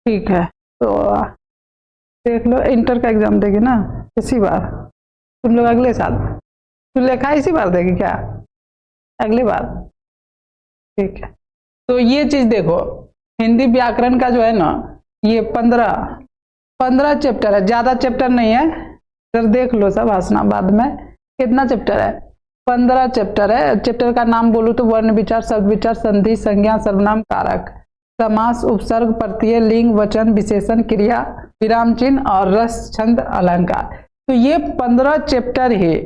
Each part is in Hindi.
ठीक है, तो देख लो, इंटर का एग्जाम देगी ना इसी बार, तुम लोग अगले साल, तुम लिखा इसी बार देगी क्या, अगली बार? ठीक है, तो ये चीज देखो, हिंदी व्याकरण का जो है ना, ये 15 चैप्टर है, ज्यादा चैप्टर नहीं है, इधर देख लो सब, हंसना बाद में। कितना चैप्टर है? 15 चैप्टर है। चैप्टर का नाम बोलूं तो वर्ण विचार, शब्द विचार, संधि, संज्ञा, सर्वनाम, कारक, समास, उपसर्ग, प्रत्यय, लिंग, वचन, विशेषण, क्रिया, विराम चिन्ह और रस, छंद, अलंकार। तो ये 15 चैप्टर है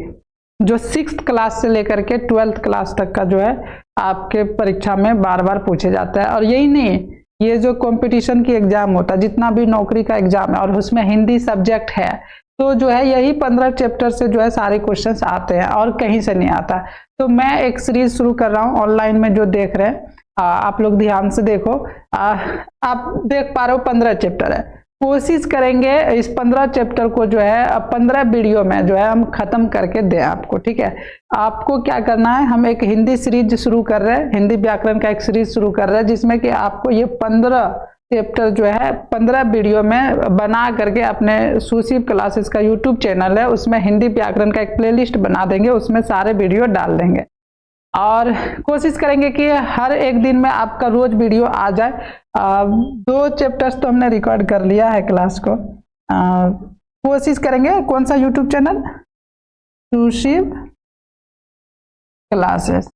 जो 6th क्लास से लेकर के 12th क्लास तक का जो है आपके परीक्षा में बार बार पूछे जाता है। और यही नहीं, ये जो कंपटीशन की एग्जाम होता है, जितना भी नौकरी का एग्जाम है और उसमें हिंदी सब्जेक्ट है, तो जो है यही 15 चैप्टर से जो है सारे क्वेश्चंस आते हैं और कहीं से नहीं आता। तो मैं एक सीरीज शुरू कर रहा हूँ ऑनलाइन में, जो देख रहे हैं आप लोग ध्यान से देखो, आप देख पा रहे हो 15 चैप्टर है। कोशिश करेंगे इस 15 चैप्टर को जो है 15 वीडियो में जो है हम खत्म करके दें आपको, ठीक है। आपको क्या करना है, हम एक हिंदी सीरीज शुरू कर रहे हैं, हिंदी व्याकरण का एक सीरीज शुरू कर रहे हैं, जिसमें कि आपको ये 15 चैप्टर जो है 15 वीडियो में बना करके अपने सुशिव क्लासेस का यूट्यूब चैनल है, उसमें हिंदी व्याकरण का एक प्लेलिस्ट बना देंगे, उसमें सारे वीडियो डाल देंगे। और कोशिश करेंगे कि हर एक दिन में आपका रोज वीडियो आ जाए। 2 चैप्टर्स तो हमने रिकॉर्ड कर लिया है क्लास को। कोशिश करेंगे, कौन सा यूट्यूब चैनल? सुशिव क्लासेस,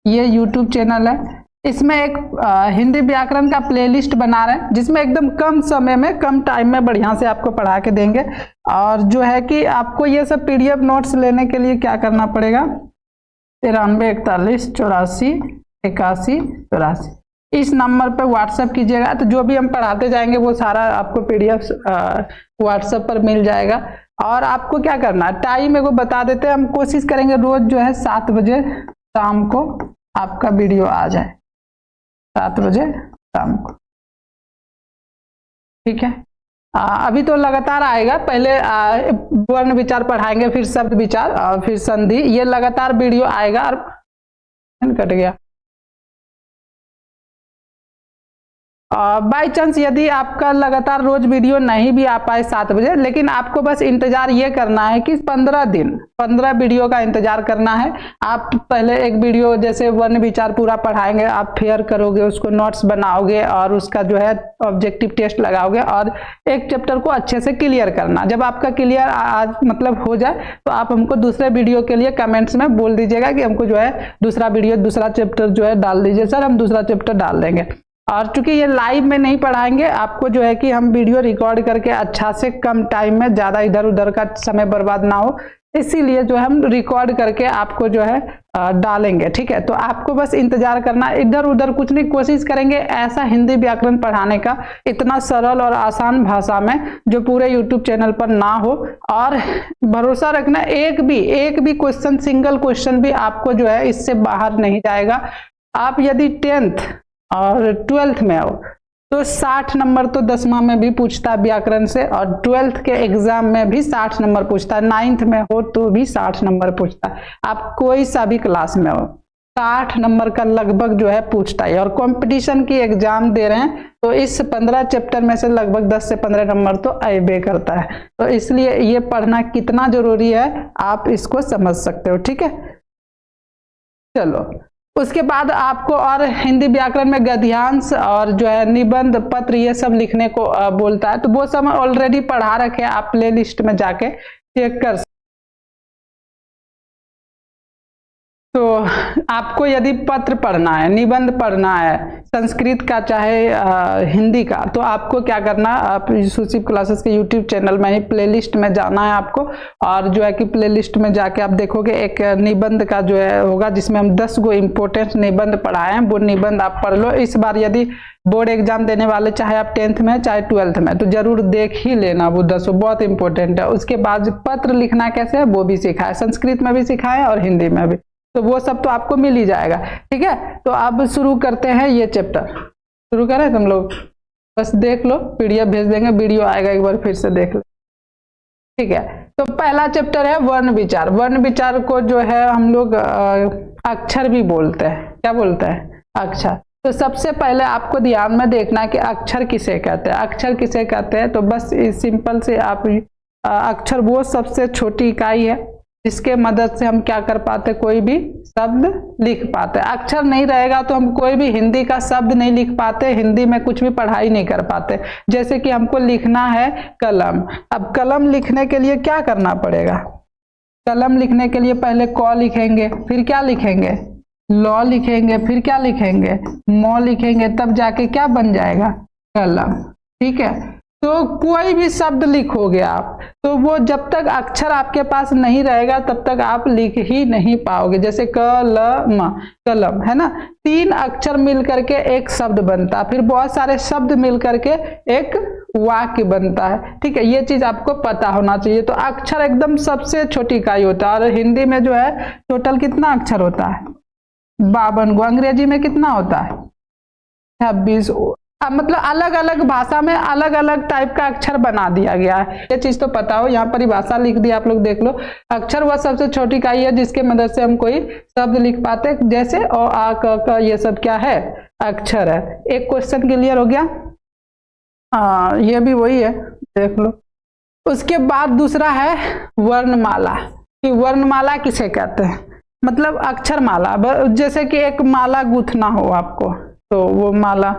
ये यूट्यूब चैनल है। इसमें एक हिंदी व्याकरण का प्लेलिस्ट बना रहे हैं, जिसमें एकदम कम समय में, कम टाइम में बढ़िया से आपको पढ़ा के देंगे। और जो है कि आपको ये सब PDF नोट्स लेने के लिए क्या करना पड़ेगा, 93 41 84 81 84 इस नंबर पे व्हाट्सएप कीजिएगा। तो जो भी हम पढ़ाते जाएंगे वो सारा आपको PDF व्हाट्सएप पर मिल जाएगा। और आपको क्या करना है, टाइम एगो बता देते हैं, हम कोशिश करेंगे रोज जो है 7 बजे शाम को आपका वीडियो आ जाए, 7 बजे शाम को, ठीक है। अभी तो लगातार आएगा, पहले वर्ण विचार पढ़ाएंगे, फिर शब्द विचार और फिर संधि, ये लगातार वीडियो आएगा। और कट गया, बाई चांस यदि आपका लगातार रोज वीडियो नहीं भी आ पाए 7 बजे, लेकिन आपको बस इंतजार ये करना है कि 15 वीडियो का इंतजार करना है। आप पहले एक वीडियो जैसे वर्ण विचार पूरा पढ़ाएंगे, आप फेयर करोगे, उसको नोट्स बनाओगे और उसका जो है ऑब्जेक्टिव टेस्ट लगाओगे और एक चैप्टर को अच्छे से क्लियर करना। जब आपका क्लियर आज मतलब हो जाए तो आप हमको दूसरे वीडियो के लिए कमेंट्स में बोल दीजिएगा कि हमको जो है दूसरा वीडियो, दूसरा चैप्टर जो है डाल दीजिए सर, हम दूसरा चैप्टर डाल देंगे। और चूंकि ये लाइव में नहीं पढ़ाएंगे, आपको जो है कि हम वीडियो रिकॉर्ड करके अच्छा से कम टाइम में, ज़्यादा इधर उधर का समय बर्बाद ना हो, इसीलिए जो है हम रिकॉर्ड करके आपको जो है डालेंगे, ठीक है। तो आपको बस इंतजार करना, इधर उधर कुछ नहीं। कोशिश करेंगे ऐसा हिंदी व्याकरण पढ़ाने का, इतना सरल और आसान भाषा में, जो पूरे यूट्यूब चैनल पर ना हो। और भरोसा रखना, एक भी क्वेश्चन, सिंगल क्वेश्चन भी आपको जो है इससे बाहर नहीं जाएगा। आप यदि 10th और 12th में हो तो 60 नंबर तो 10वां में भी पूछता है व्याकरण से, और 12th के एग्जाम में भी 60 नंबर पूछता है, 9th में हो तो भी 60 नंबर पूछता है। आप कोई सा भी क्लास में हो, 60 नंबर का लगभग जो है पूछता है। और कंपटीशन की एग्जाम दे रहे हैं तो इस 15 चैप्टर में से लगभग 10 से 15 नंबर तो अबे करता है। तो इसलिए ये पढ़ना कितना जरूरी है आप इसको समझ सकते हो, ठीक है। चलो, उसके बाद आपको और हिंदी व्याकरण में गद्यांश और जो है निबंध, पत्र, ये सब लिखने को बोलता है। तो वो सब ऑलरेडी पढ़ा रखे हैं, आप प्ले लिस्ट में जाके चेक कर। तो आपको यदि पत्र पढ़ना है, निबंध पढ़ना है, संस्कृत का चाहे हिंदी का, तो आपको क्या करना है, आप सुशिव क्लासेस के यूट्यूब चैनल में ही प्लेलिस्ट में जाना है आपको। और जो है कि प्लेलिस्ट में जाके आप देखोगे एक निबंध का जो है होगा, जिसमें हम 10 गो इम्पोर्टेंट निबंध पढ़ाए हैं, वो निबंध आप पढ़ लो। इस बार यदि बोर्ड एग्जाम देने वाले, चाहे आप 10th में चाहे 12th में, तो जरूर देख ही लेना, वो 10 बहुत इंपॉर्टेंट है। उसके बाद पत्र लिखना कैसे है वो भी सिखाया, संस्कृत में भी सिखाए और हिंदी में भी, तो वो सब तो आपको मिल ही जाएगा, ठीक है। तो अब शुरू करते हैं, ये चैप्टर शुरू करें। तुम लोग बस देख लो, PDF भेज देंगे, वीडियो आएगा, एक बार फिर से देख लो, ठीक है। तो पहला चैप्टर है वर्ण विचार। वर्ण विचार को जो है हम लोग अक्षर भी बोलते हैं, क्या बोलते हैं, अक्षर। तो सबसे पहले आपको ध्यान में देखना है कि अक्षर किसे कहते हैं। अक्षर किसे कहते हैं तो बस सिंपल से आप अक्षर वो सबसे छोटी इकाई है जिसके मदद से हम क्या कर पाते, कोई भी शब्द लिख पाते। अक्षर नहीं रहेगा तो हम कोई भी हिंदी का शब्द नहीं लिख पाते, हिंदी में कुछ भी पढ़ाई नहीं कर पाते। जैसे कि हमको लिखना है कलम, अब कलम लिखने के लिए क्या करना पड़ेगा, कलम लिखने के लिए पहले क लिखेंगे, फिर क्या लिखेंगे, लॉ लिखेंगे, फिर क्या लिखेंगे, मौ लिखेंगे, तब जाके क्या बन जाएगा, कलम। ठीक है, तो कोई भी शब्द लिखोगे आप तो वो जब तक अक्षर आपके पास नहीं रहेगा तब तक आप लिख ही नहीं पाओगे। जैसे कलम, कलम है ना, 3 अक्षर मिल करके एक शब्द बनता है, फिर बहुत सारे शब्द मिल करके एक वाक्य बनता है। ठीक है, ये चीज आपको पता होना चाहिए। तो अक्षर एकदम सबसे छोटी इकाई होता है। और हिंदी में जो है टोटल कितना अक्षर होता है, 52 गो। अंग्रेजी में कितना होता है, 26। मतलब अलग अलग भाषा में अलग अलग टाइप का अक्षर बना दिया गया है, ये चीज तो पता हो। यहाँ परिभाषा लिख दी, आप लोग देख लो। अक्षर वह सबसे छोटी इकाई है जिसके मदद से हम कोई शब्द लिख पाते हैं, जैसे अ आ क क, ये सब क्या है, अक्षर है। एक क्वेश्चन क्लियर हो गया। हाँ, ये भी वही है, देख लो। उसके बाद दूसरा है वर्णमाला, कि वर्णमाला किसे कहते हैं, मतलब अक्षर माला। जैसे कि एक माला गूंथना हो आपको तो वो माला,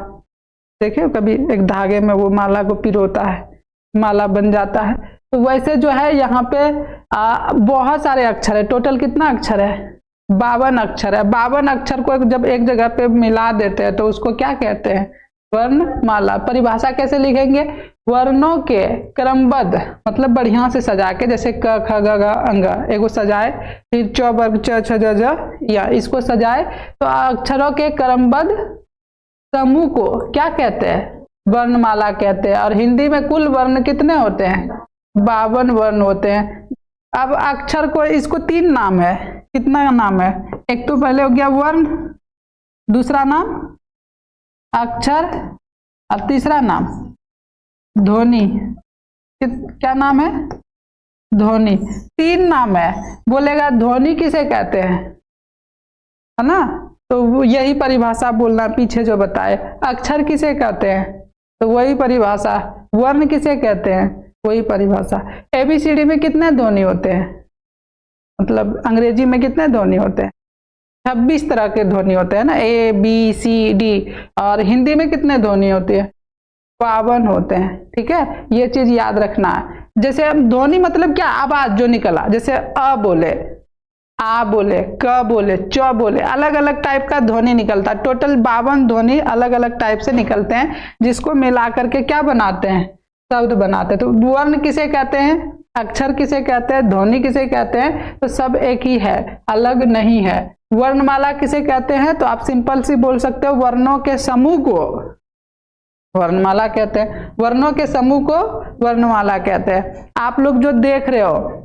देखिए कभी एक धागे में वो माला को पिरोता है, माला बन जाता है। तो वैसे जो है यहाँ पे बहुत सारे अक्षर है। टोटल कितना अक्षर है, 52 अक्षर है। 52 अक्षर को जब एक जगह पे मिला देते हैं तो उसको क्या कहते हैं, वर्णमाला। परिभाषा कैसे लिखेंगे, वर्णों के क्रमबद्ध, मतलब बढ़िया से सजा के, जैसे क ख ग घ अंग एगो सजाए, फिर च वर्ग च छ ज ज, या इसको सजाए तो अक्षरों के क्रमबद्ध समूह को क्या कहते हैं, वर्णमाला कहते हैं। और हिंदी में कुल वर्ण कितने होते हैं, 52 वर्ण होते हैं। अब अक्षर को, इसको 3 नाम है, कितना नाम है, एक तो पहले हो गया वर्ण, दूसरा नाम अक्षर, और तीसरा नाम ध्वनि। क्या नाम है, ध्वनि। 3 नाम है। बोलेगा ध्वनि किसे कहते हैं, है ना, तो यही परिभाषा बोलना पीछे जो बताए। अक्षर किसे कहते हैं, तो वही परिभाषा। वर्ण किसे कहते हैं, वही परिभाषा। ABCD में कितने ध्वनि होते हैं, मतलब अंग्रेजी में कितने ध्वनि होते हैं, 26 तरह के ध्वनि होते हैं ना, ABCD। और हिंदी में कितने ध्वनि होती है, 52 होते हैं। ठीक है, ये चीज याद रखना है। जैसे ध्वनि मतलब क्या, आवाज जो निकला, जैसे अ बोले, आ बोले, क बोले, च बोले, अलग अलग टाइप का ध्वनि निकलता है। टोटल 52 ध्वनि अलग अलग टाइप से निकलते हैं, जिसको मिला करके क्या बनाते हैं, शब्द बनाते हैं। तो वर्ण किसे कहते हैं, अक्षर किसे कहते हैं, ध्वनि किसे कहते हैं, तो सब एक ही है, अलग नहीं है। वर्णमाला किसे कहते हैं, तो आप सिंपल सी बोल सकते हो, वर्णों के समूह को वर्णमाला कहते हैं। वर्णों के समूह को वर्णमाला कहते हैं। आप लोग जो देख रहे हो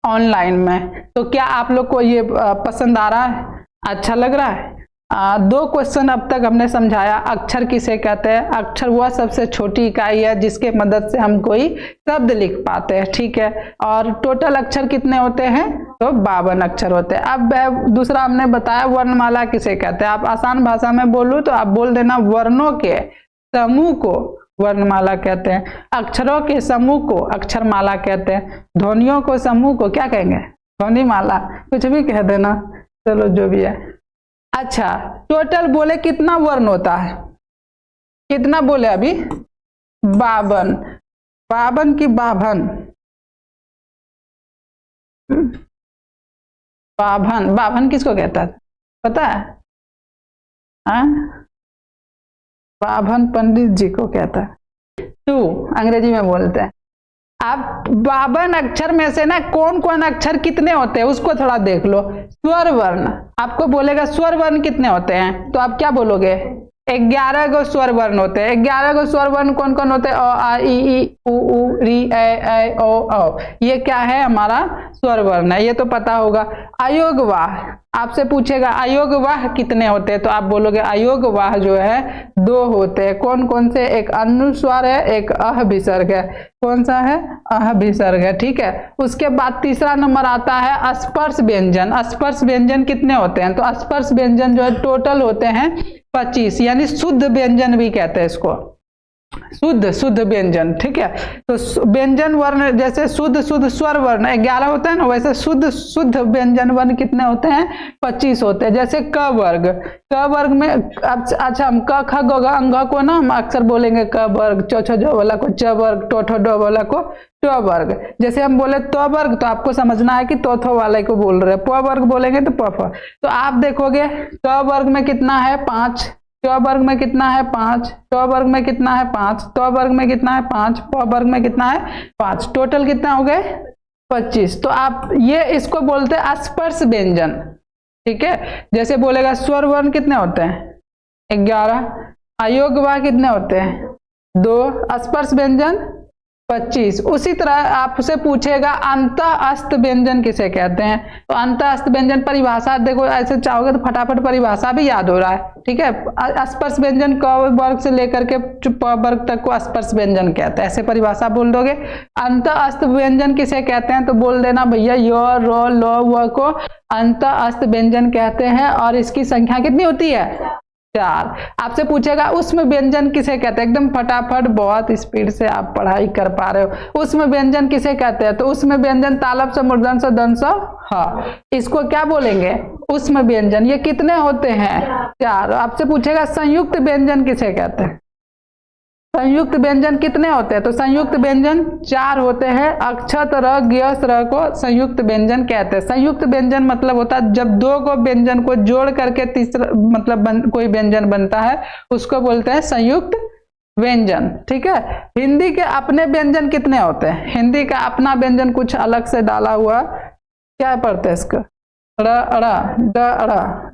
ऑनलाइन में, तो क्या आप लोग को ये पसंद आ रहा है, अच्छा लग रहा है। 2 क्वेश्चन अब तक हमने समझाया। अक्षर किसे कहते हैं, अक्षर वह सबसे छोटी इकाई है जिसके मदद से हम कोई शब्द लिख पाते हैं। ठीक है, और टोटल अक्षर कितने होते हैं, तो 52 अक्षर होते हैं। अब दूसरा हमने बताया वर्णमाला किसे कहते हैं। आप आसान भाषा में बोलूं तो आप बोल देना, वर्णों के समूह को वर्णमाला कहते हैं, अक्षरों के समूह को अक्षरमाला कहते हैं, ध्वनियों को समूह को क्या कहेंगे, ध्वनिमाला। कुछ भी कह देना, चलो जो भी है। अच्छा, टोटल बोले कितना वर्ण होता है, कितना बोले अभी, 52। 52 की 52, 52 किसको कहता है पता है, 52 पंडित जी को कहता है। 2 अंग्रेजी में बोलते हैं। आप 52 अक्षर में से ना कौन कौन अक्षर कितने होते हैं उसको थोड़ा देख लो। स्वर वर्ण, आपको बोलेगा स्वर वर्ण कितने होते हैं, तो आप क्या बोलोगे, 11 गो स्वर वर्ण होते हैं। 11 गो स्वर वर्ण कौन कौन होते हैं, अ आ इ ई उ ऊ री ए ओ औ। ये क्या है, हमारा स्वर वर्ण है, ये तो पता होगा। अयोग वाह, आपसे पूछेगा अयोग वाह कितने होते हैं, तो आप बोलोगे अयोग वाह जो है 2 होते हैं। कौन कौन से, एक अनुस्वार है, एक अह विसर्ग है। कौन सा है, अह विसर्ग है। ठीक है, उसके बाद तीसरा नंबर आता है स्पर्श व्यंजन। स्पर्श व्यंजन कितने होते हैं, तो स्पर्श व्यंजन जो है टोटल होते हैं 25, यानी शुद्ध व्यंजन भी कहते हैं इसको, शुद्ध व्यंजन। ठीक है, तो व्यंजन वर्ण जैसे शुद्ध स्वर वर्ण 11 होते हैं ना, वैसे शुद्ध व्यंजन वर्ण कितने होते हैं? 25 होते हैं। जैसे क वर्ग में अच्छा हम क ख ग घ अंग को ना हम अक्सर बोलेंगे क वर्ग, च छ ज वाला को च वर्ग, टो ठो ड वाला को ट वर्ग। जैसे हम बोले तो वर्ग तो आपको समझना है कि तो थो वाले को बोल रहे हैं, प वर्ग बोलेंगे तो प फ। तो आप देखोगे क वर्ग में कितना है? 5, ट वर्ग में कितना है? 5, ट वर्ग में कितना है? 5, त वर्ग में कितना है? 5, प वर्ग में कितना है? 5। टोटल कितना हो गए? 25। तो आप ये इसको बोलते हैं स्पर्श व्यंजन। ठीक है, जैसे बोलेगा स्वर वर्ण कितने होते हैं? 11, अयोग वाह कितने होते हैं? 2, स्पर्श व्यंजन 25। उसी तरह आपसे पूछेगा अंतः अस्त व्यंजन किसे कहते हैं? तो अंतः अस्त व्यंजन परिभाषा देखो, ऐसे चाहोगे तो फटाफट परिभाषा भी याद हो रहा है। ठीक है, स्पर्श व्यंजन क वर्ग से लेकर के प वर्ग तक को स्पर्श व्यंजन कहते हैं, ऐसे परिभाषा बोल दोगे। अंतः अस्त व्यंजन किसे कहते हैं? तो बोल देना भैया य र ल व को अंतः अस्त व्यंजन कहते हैं, और इसकी संख्या कितनी होती है? 4। आपसे पूछेगा उष्म व्यंजन किसे कहते हैं? एकदम फटाफट, बहुत स्पीड से आप पढ़ाई कर पा रहे हो। उष्म व्यंजन किसे कहते हैं? तो उष्म व्यंजन तालब से मूर्धन से दंश ह, इसको क्या बोलेंगे? उष्म व्यंजन। ये कितने होते हैं? 4। आपसे पूछेगा संयुक्त व्यंजन किसे कहते हैं? संयुक्त व्यंजन कितने होते हैं? तो संयुक्त व्यंजन 4 होते हैं। अक्षत र ज्ञस र को संयुक्त व्यंजन कहते हैं। संयुक्त व्यंजन मतलब होता है जब 2 को व्यंजन को जोड़ करके तीसरा मतलब कोई व्यंजन बनता है, उसको बोलते हैं संयुक्त व्यंजन। ठीक है, हिंदी के अपने व्यंजन कितने होते हैं? हिंदी का अपना व्यंजन कुछ अलग से डाला हुआ, क्या पढ़ते हैं इसको? ड़ ड़ ड ड़।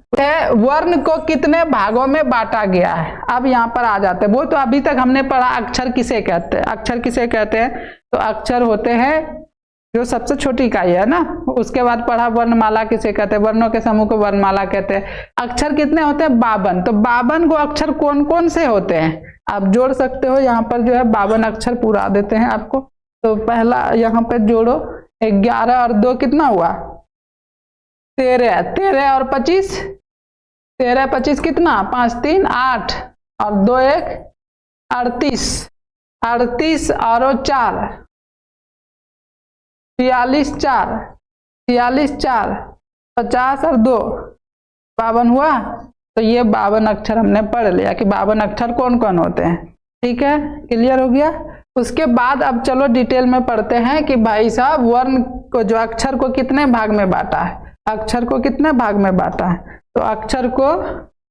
वर्ण को कितने भागों में बांटा गया है? अब यहाँ पर आ जाते हैं, वो तो अभी तक हमने पढ़ा अक्षर किसे कहते हैं। अक्षर किसे कहते हैं? तो अक्षर होते हैं जो सबसे छोटी इकाई है ना। उसके बाद पढ़ा वर्णमाला किसे कहते हैं? वर्णों के समूह को वर्णमाला कहते हैं। अक्षर कितने होते हैं? 52। तो 52 को अक्षर कौन कौन से होते हैं? आप जोड़ सकते हो, यहाँ पर जो है 52 अक्षर पूरा देते हैं आपको। तो पहला यहाँ पे जोड़ो, 11 और 2 कितना हुआ? 13, 13 और 25, 13 25 कितना? 5 3 8 और 2 1 38, 38 और 4 46, 4 46, 4 50 और 2 52 हुआ। तो ये 52 अक्षर हमने पढ़ लिया कि 52 अक्षर कौन कौन होते हैं। ठीक है, क्लियर हो गया। उसके बाद अब चलो डिटेल में पढ़ते हैं कि भाई साहब वर्ण को जो अक्षर को कितने भाग में बांटा है? अक्षर को कितने भाग में बांटा है? तो अक्षर को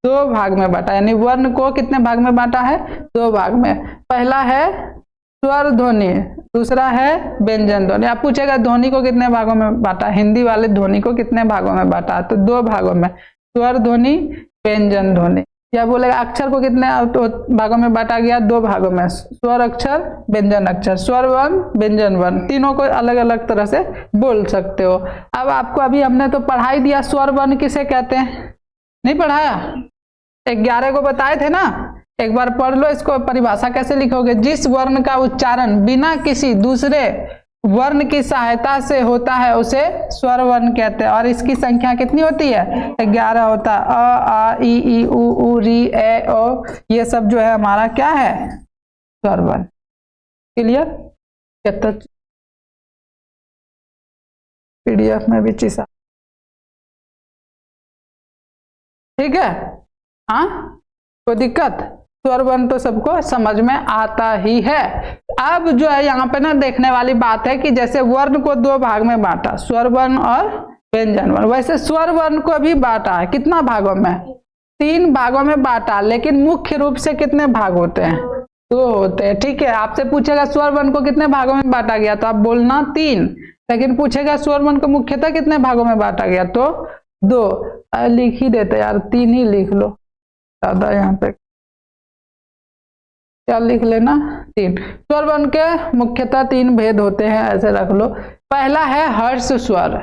2 भाग में बांटा, यानी वर्ण को कितने भाग में बांटा है? 2 भाग में। पहला है स्वर ध्वनि, दूसरा है व्यंजन ध्वनि। आप पूछेगा ध्वनि को कितने भागों में बांटा? हिंदी वाले ध्वनि को कितने भागों में बांटा? तो 2 भागों में, स्वर ध्वनि व्यंजन ध्वनि। या बोलेगा अक्षर को कितने भागों में बांटा गया? 2 भागों में, स्वर अक्षर व्यंजन अक्षर, स्वर वर्ण व्यंजन वर्ण, तीनों को अलग अलग तरह से बोल सकते हो। अब आपको अभी हमने तो पढ़ाई दिया स्वर वर्ण किसे कहते हैं, नहीं पढ़ाया? 11 को बताए थे ना, एक बार पढ़ लो इसको। परिभाषा कैसे लिखोगे? जिस वर्ण का उच्चारण बिना किसी दूसरे वर्ण की सहायता से होता है उसे स्वर वर्ण कहते हैं। और इसकी संख्या कितनी होती है? 11 होता है। अ आ इ ई उ ऊ री ए ओ, ये सब जो है हमारा क्या है? स्वर वर्ण। क्लियर? कितना पीडीएफ में भी चीज़, ठीक है। हाँ, कोई दिक्कत? स्वर वर्ण तो सबको समझ में आता ही है। अब जो है यहाँ पे ना देखने वाली बात है कि जैसे वर्ण को 2 भाग में बांटा, स्वर वर्ण और व्यंजन वर्ण, वैसे स्वर वर्ण को भी बांटा है। कितना भागों में? 3 भागों में बांटा। लेकिन मुख्य रूप से कितने भाग होते हैं? 2 होते हैं। ठीक है, आपसे पूछेगा स्वर वर्ण को कितने भागों में बांटा गया, तो आप बोलना 3। लेकिन पूछेगा स्वर वर्ण को मुख्यतः कितने भागों में बांटा गया, तो 2। लिख ही देते यार, 3 ही लिख लो, ज्यादा यहाँ पे क्या लिख लेना, 3। स्वर वर्ण के मुख्यतः 3 भेद होते हैं, ऐसे रख लो। पहला है हर्ष स्वर।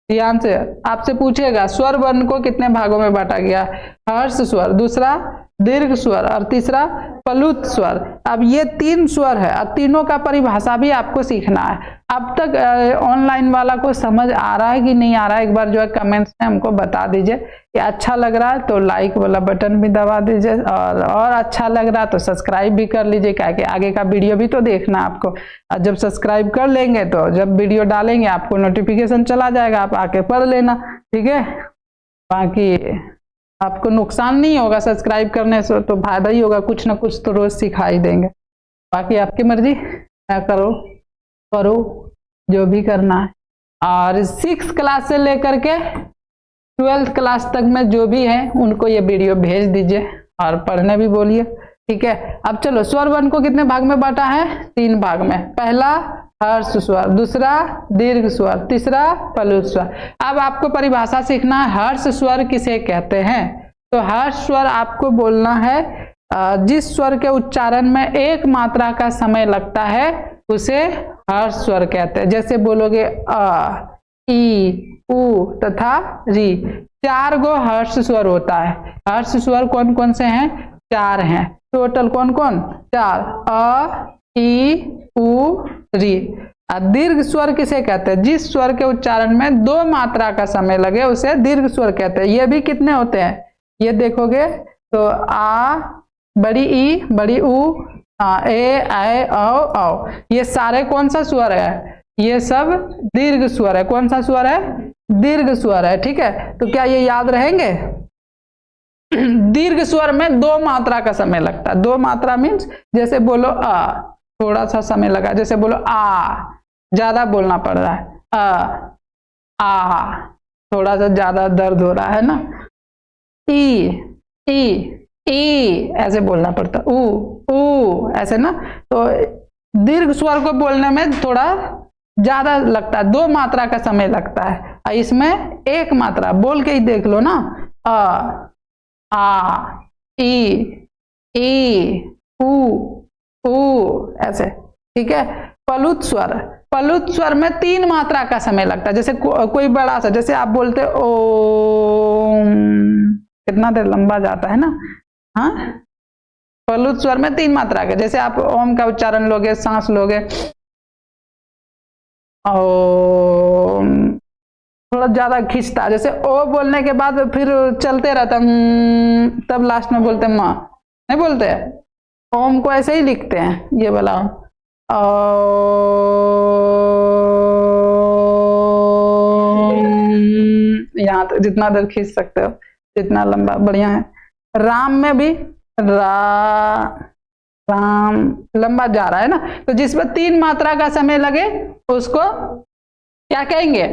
ध्यान से आपसे पूछेगा स्वर वर्ण को कितने भागों में बांटा गया? हर्ष स्वर, दूसरा दीर्घ स्वर और तीसरा प्लुत स्वर। अब ये 3 स्वर है और तीनों का परिभाषा भी आपको सीखना है। अब तक ऑनलाइन वाला को समझ आ रहा है कि नहीं आ रहा है, एक बार जो है कमेंट्स में हमको बता दीजिए कि अच्छा लग रहा है तो लाइक वाला बटन भी दबा दीजिए, और अच्छा लग रहा है तो सब्सक्राइब भी कर लीजिए, क्या कि आगे का वीडियो भी तो देखना आपको। और जब सब्सक्राइब कर लेंगे तो जब वीडियो डालेंगे आपको नोटिफिकेशन चला जाएगा, आप आके पढ़ लेना, ठीक है। बाकी आपको नुकसान नहीं होगा सब्सक्राइब करने से, तो फायदा ही होगा, कुछ ना कुछ तो रोज सिखा ही देंगे। बाकी आपकी मर्जी, क्या करो जो भी करना है। और 6 क्लास से लेकर के 12th क्लास तक में जो भी है उनको ये वीडियो भेज दीजिए और पढ़ने भी बोलिए, ठीक है। अब चलो, स्वर वर्ण को कितने भाग में बांटा है? 3 भाग में। पहला हर्ष स्वर, दूसरा दीर्घ स्वर, तीसरा प्लुत स्वर। अब आपको परिभाषा सीखना है, हर्ष स्वर किसे कहते हैं। तो हर्ष स्वर आपको बोलना है जिस स्वर के उच्चारण में एक मात्रा का समय लगता है उसे हर्ष स्वर कहते हैं। जैसे बोलोगे अ, ई, उ तथा री, 4 गो हर्ष स्वर होता है। हर्ष स्वर कौन कौन से हैं? 4 हैं टोटल। कौन कौन? 4, अ, ई, उ, री। दीर्घ स्वर किसे कहते हैं? जिस स्वर के उच्चारण में 2 मात्रा का समय लगे उसे दीर्घ स्वर कहते हैं। ये भी कितने होते हैं? ये देखोगे तो आ, बड़ी ई, बड़ी उ, ए, ऐ, औ, ये सारे कौन सा स्वर है? ये सब दीर्घ स्वर है। कौन सा स्वर है? दीर्घ स्वर है, ठीक है। तो क्या ये याद रहेंगे? दीर्घ स्वर में 2 मात्रा का समय लगता है। 2 मात्रा मीन्स जैसे बोलो अ, थोड़ा सा समय लगा। जैसे बोलो आ, ज्यादा बोलना पड़ रहा है। आ, थोड़ा सा ज्यादा दर्द हो रहा है ना। ई ऐसे बोलना पड़ता। ऊ ऐसे ना। तो दीर्घ स्वर को बोलने में थोड़ा ज्यादा लगता है, 2 मात्रा का समय लगता है। इसमें 1 मात्रा बोल के ही देख लो ना, अ, आ, ई, उ ऐसे, ठीक है। प्लुत स्वर में 3 मात्रा का समय लगता है। जैसे कोई बड़ा सा, जैसे आप बोलते ओम, कितना देर लंबा जाता है ना। हाँ, प्लुत स्वर में 3 मात्रा के। जैसे आप ओम का उच्चारण लोगे, सांस लोगे, ओम, थोड़ा ज्यादा खींचता है। जैसे ओ बोलने के बाद फिर चलते रहता, तब लास्ट में बोलते माँ, नहीं बोलते। ओम को ऐसे ही लिखते हैं, ये वाला यहाँ तक जितना देर खींच सकते हो, जितना लंबा बढ़िया है। राम में भी राम लंबा जा रहा है ना। तो जिसमें 3 मात्रा का समय लगे उसको क्या कहेंगे?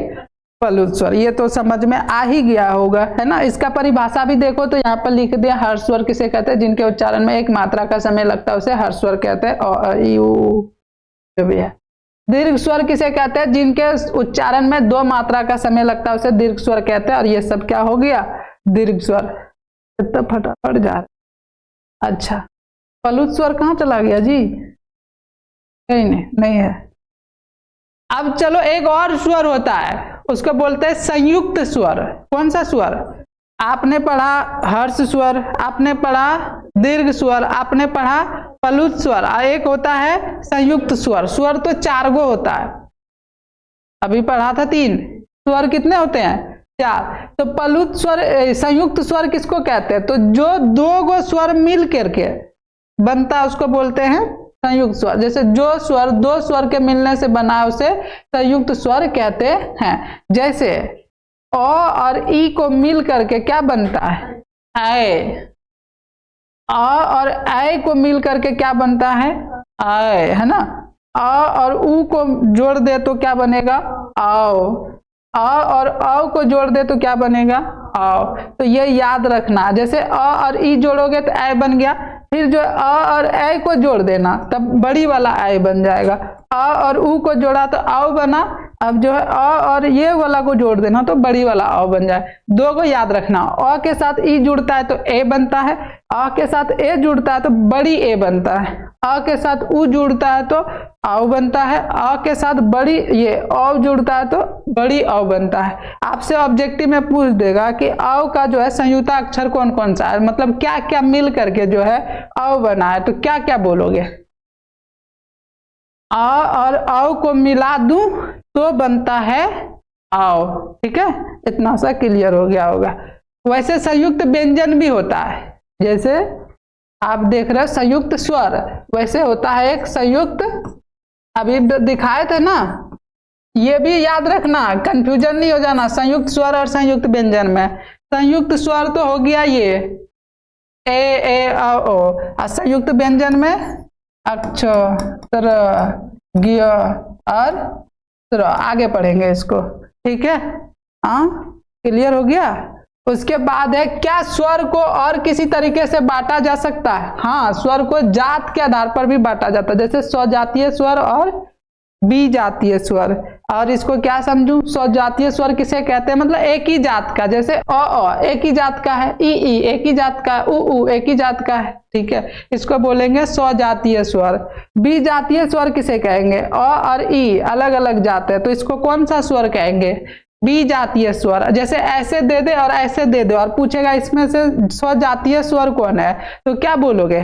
प्लुत स्वर। ये तो समझ में आ ही गया होगा, है ना। इसका परिभाषा भी देखो तो यहाँ पर लिख दिया, हर्ष स्वर किसे कहते हैं? जिनके उच्चारण में 1 मात्रा का समय लगता है उसे हर्ष स्वर कहते हैं। और जो भी है। दीर्घ स्वर किसे कहते हैं? जिनके उच्चारण में 2 मात्रा का समय लगता है उसे दीर्घ स्वर कहते हैं। और ये सब क्या हो गया? दीर्घ स्वर। इतना फटाफट जा रहा। अच्छा, प्लुत स्वर कहाँ चला गया जी? नहीं है। अब चलो, एक और स्वर होता है, उसको बोलते हैं संयुक्त स्वर। कौन सा स्वर? आपने पढ़ा हर्ष स्वर, आपने पढ़ा दीर्घ स्वर, आपने पढ़ा प्लुत स्वर, और एक होता है संयुक्त स्वर। स्वर तो 4 गो होता है, अभी पढ़ा था 3। स्वर कितने होते हैं? 4। तो प्लुत स्वर, संयुक्त स्वर किसको कहते हैं? तो जो 2 गो स्वर मिल करके बनता है उसको बोलते हैं संयुक्त स्वर। जैसे जो स्वर 2 स्वर के मिलने से बना है उसे संयुक्त स्वर कहते हैं। जैसे ओ और ई को मिल करके क्या बनता है? ऐ। अ और ऐ को मिल करके क्या बनता है? ऐ, है ना। अ और उ को जोड़ दे तो क्या बनेगा? आओ। अ और औ को जोड़ दे तो क्या बनेगा? आओ। तो ये याद रखना। जैसे अ और ई जोड़ोगे तो ऐ बन गया, फिर जो अ और ऐ को जोड़ देना तब बड़ी वाला ऐ बन जाएगा। अ और उ को जोड़ा तो आओ बना, अब जो है अ और ये वाला को जोड़ देना तो बड़ी वाला अ बन जाए। 2 को याद रखना, अ के साथ ई जुड़ता है तो ए बनता है, अ के साथ ए जुड़ता है तो बड़ी ए बनता है, अ के साथ उ जुड़ता है तो आओ बनता है, अ के साथ बड़ी ये औ जुड़ता है तो बड़ी औ बनता है। आपसे ऑब्जेक्टिव में पूछ देगा कि औ का जो है संयुक्ता अक्षर कौन कौन सा है, मतलब क्या क्या मिल करके जो है औ बना है, तो क्या क्या बोलोगे? आ और औ को मिला दूं तो बनता है आओ। ठीक है, इतना सा क्लियर हो गया होगा। वैसे संयुक्त व्यंजन भी होता है, जैसे आप देख रहे हो संयुक्त स्वर, वैसे होता है एक संयुक्त, अभी दिखाए थे ना, ये भी याद रखना, कंफ्यूजन नहीं हो जाना संयुक्त स्वर और संयुक्त व्यंजन में। संयुक्त स्वर तो हो गया ये ए ओ, और संयुक्त व्यंजन में अक्षर गिय और त्र, आगे पढ़ेंगे इसको। ठीक है, हाँ क्लियर हो गया। उसके बाद है क्या स्वर को और किसी तरीके से बांटा जा सकता है? हाँ, स्वर को जात के आधार पर भी बांटा जाता है, जैसे स्वजातीय स्वर और विजातीय स्वर। और इसको क्या समझूं, स्वजातीय स्वर किसे कहते हैं, मतलब एक ही जात का, जैसे अ एक ही जात का है, ई एक ही जात का है, उ एक ही जात का है। ठीक है, इसको बोलेंगे स्वजातीय स्वर। विजातीय स्वर किसे कहेंगे, अ और ई अलग अलग जात है, तो इसको कौन सा स्वर कहेंगे, विजातीय स्वर। जैसे ऐसे दे दे और ऐसे दे दे और पूछेगा इसमें से स्वजातीय स्वर कौन है, तो क्या बोलोगे,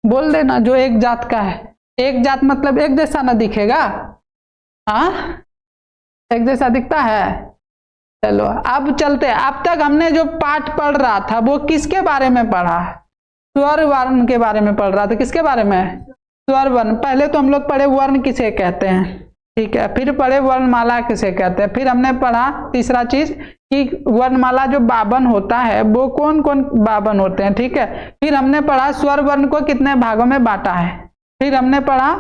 बोल देना जो एक जात का है। एक जात मतलब एक जैसा ना दिखेगा, हाँ एक जैसा दिखता है। चलो अब चलते हैं, अब तक हमने जो पाठ पढ़ रहा था वो किसके बारे में पढ़ा, स्वर वर्ण के बारे में पढ़ रहा था। किसके बारे में, स्वर वर्ण। पहले तो हम लोग पढ़े वर्ण किसे कहते हैं, ठीक है, फिर पढ़े वर्णमाला किसे कहते हैं, फिर हमने पढ़ा तीसरा चीज कि वर्णमाला जो 52 होता है वो कौन कौन 52 होते हैं। ठीक है, फिर हमने पढ़ा स्वर वर्ण को कितने भागों में बांटा है, फिर हमने पढ़ा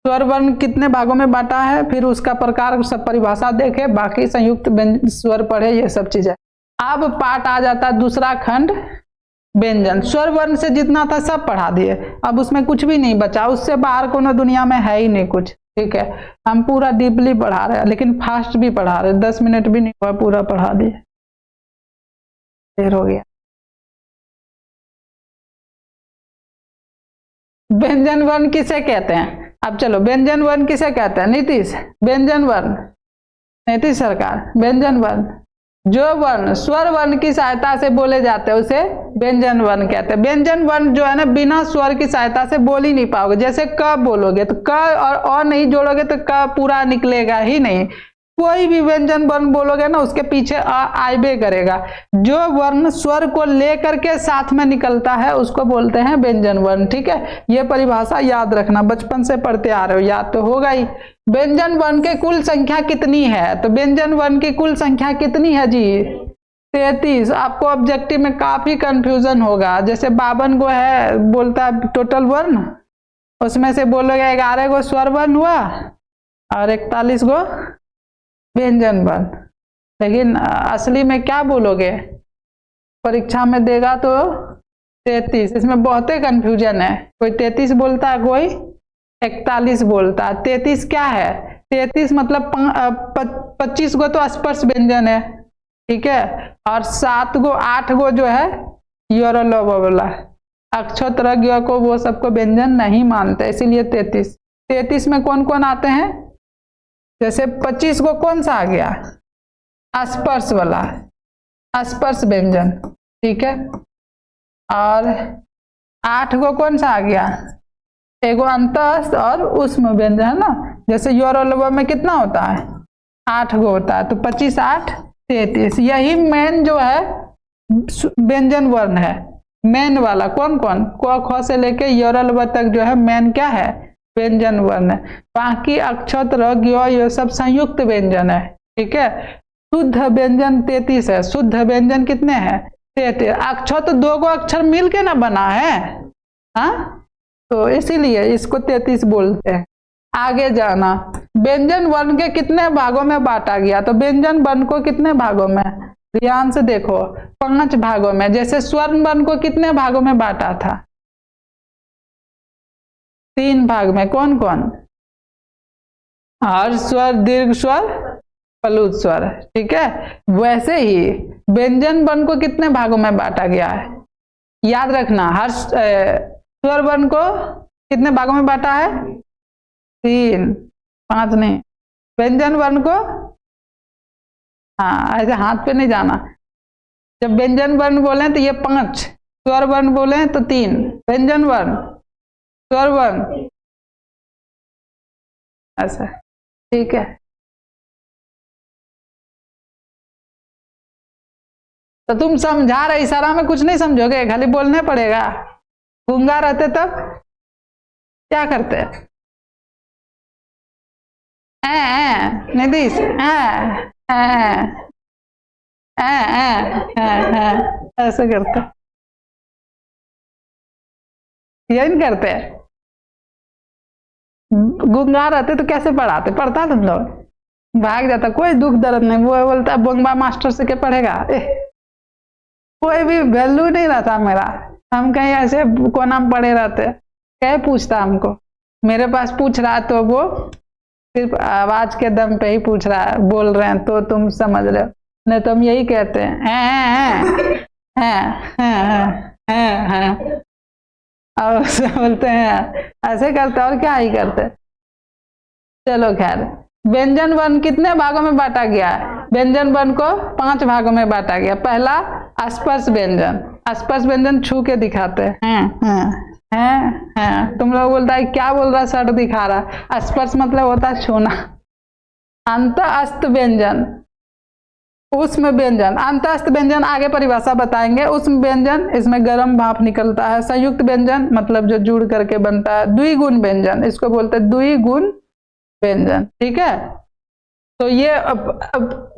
स्वर वर्ण कितने भागों में बांटा है, फिर उसका प्रकार सब परिभाषा देखे, बाकी संयुक्त स्वर पढ़े, ये सब चीजें। अब पाठ आ जाता है दूसरा खंड व्यंजन। स्वर वर्ण से जितना था सब पढ़ा दिए, अब उसमें कुछ भी नहीं बचा, उससे बाहर कोनो दुनिया में है ही नहीं कुछ। ठीक है, हम पूरा डीपली पढ़ा रहे हैं, लेकिन फास्ट भी पढ़ा रहे हैं, 10 मिनट भी नहीं हुआ पूरा पढ़ा दिए, देर हो गया। व्यंजन वर्ण किसे कहते हैं, अब चलो व्यंजन वर्ण किसे कहते हैं, नीतीश, व्यंजन वर्ण, नीतीश सरकार, व्यंजन वर्ण जो वर्ण स्वर वर्ण की सहायता से बोले जाते हैं उसे व्यंजन वर्ण कहते हैं। व्यंजन वर्ण जो है ना बिना स्वर की सहायता से बोल ही नहीं पाओगे। जैसे क बोलोगे तो क और अ नहीं जोड़ोगे तो क पूरा निकलेगा ही नहीं। कोई भी व्यंजन वर्ण बोलोगे ना उसके पीछे अ आइबे करेगा। जो वर्ण स्वर को लेकर के साथ में निकलता है उसको बोलते हैं व्यंजन वर्ण। ठीक है, ये परिभाषा याद रखना, बचपन से पढ़ते आ रहे हो, याद तो होगा ही। व्यंजन वर्ण के कुल संख्या कितनी है, तो व्यंजन वर्ण की कुल संख्या कितनी है जी, 33। आपको ऑब्जेक्टिव में काफी कंफ्यूजन होगा, जैसे 52 गो है बोलता है टोटल वर्ण, उसमें से बोलोगे 11 गो स्वर वर्ण हुआ और 41 गो व्यंजन वर्ण, लेकिन असली में क्या बोलोगे, परीक्षा में देगा तो 33। इसमें बहुत ही कंफ्यूजन है, कोई 33 बोलता है, कोई 41 बोलता है। 33 क्या है, 33 मतलब 25 गो तो स्पर्श व्यंजन है, ठीक है, और 7 गो 8 गो जो है योरलो बोला, अक्षर ग को वो सबको व्यंजन नहीं मानते, इसीलिए 33। 33 में कौन कौन आते हैं, जैसे 25 को कौन सा आ गया, स्पर्श वाला, स्पर्श व्यंजन, ठीक है, और 8 को कौन सा आ गया, एगो अंतस्थ और उष्म व्यंजन है ना, जैसे योरलवा में कितना होता है 8 गो होता है, तो 25 8 33। यही मेन जो है व्यंजन वर्ण है, मेन वाला कौन कौन, क ख से लेके योरलवा तक जो है मेन क्या है, व्यंजन वर्ण है। बाकी अक्षर ये सब संयुक्त व्यंजन है। ठीक है, शुद्ध व्यंजन 33 है, शुद्ध व्यंजन कितने हैं 33। अक्षर तो 2 गो अक्षर मिल के ना बना है, हाँ, तो इसीलिए इसको 33 बोलते हैं। आगे जाना, व्यंजन वर्ण के कितने भागों में बांटा गया, तो व्यंजन वर्ण को कितने भागों में, ध्यान से देखो 5 भागों में। जैसे स्वर्ण वर्ण को कितने भागों में बांटा था, 3 भाग में, कौन कौन, हर्ष स्वर, दीर्घ स्वर, प्लुत स्वर। ठीक है, वैसे ही व्यंजन वर्ण को कितने भागों में बांटा गया है, याद रखना, हर्ष स्वर वर्ण को कितने भागों में बांटा है, 3, 5 नहीं, व्यंजन वर्ण को, हाँ ऐसे हाथ पे नहीं जाना, जब व्यंजन वर्ण बोले तो ये 5, स्वर वर्ण बोले तो 3, व्यंजन वर्ण, स्वर वर्ण, ऐसा, ठीक है। तो तुम समझा रहे, इशारा में कुछ नहीं समझोगे, खाली बोलने पड़ेगा। गूंगा रहते तब क्या करते? नीतीश ऐसे करते, यही नहीं करते। गूंगा रहते तो कैसे पढ़ाते? पढ़ता तुम लोग, भाग जाता, कोई दुख दर्द नहीं। वो बोलता बोंगबा मास्टर से क्या पढ़ेगा? कोई भी वैल्यू नहीं रहता मेरा। हम कहीं ऐसे कोना में पड़े रहते, क्या पूछता हमको? मेरे पास पूछ रहा है तो वो सिर्फ आवाज के दम पे ही पूछ रहा है, बोल रहे हैं तो तुम समझ रहे हो, नहीं तो हम यही कहते हैं और उससे बोलते हैं, ऐसे करते और क्या ही करते। चलो खैर, व्यंजन वर्ण कितने भागों में बांटा गया है? व्यंजन वर्ण को 5 भागों में बांटा गया। पहला स्पर्श व्यंजन, स्पर्श व्यंजन छू के दिखाते हैं। तुम लोग बोलता है क्या बोल रहा है, शर्ट दिखा रहा। स्पर्श मतलब होता है छूना। अंतःस्थ व्यंजन, उष्म व्यंजन, अंतःस्थ व्यंजन आगे परिभाषा बताएंगे। उष्म व्यंजन, इसमें गर्म भाप निकलता है। संयुक्त व्यंजन मतलब जो जुड़ करके बनता है। द्विगुण व्यंजन, इसको बोलते हैं द्विगुण व्यंजन, ठीक है। तो ये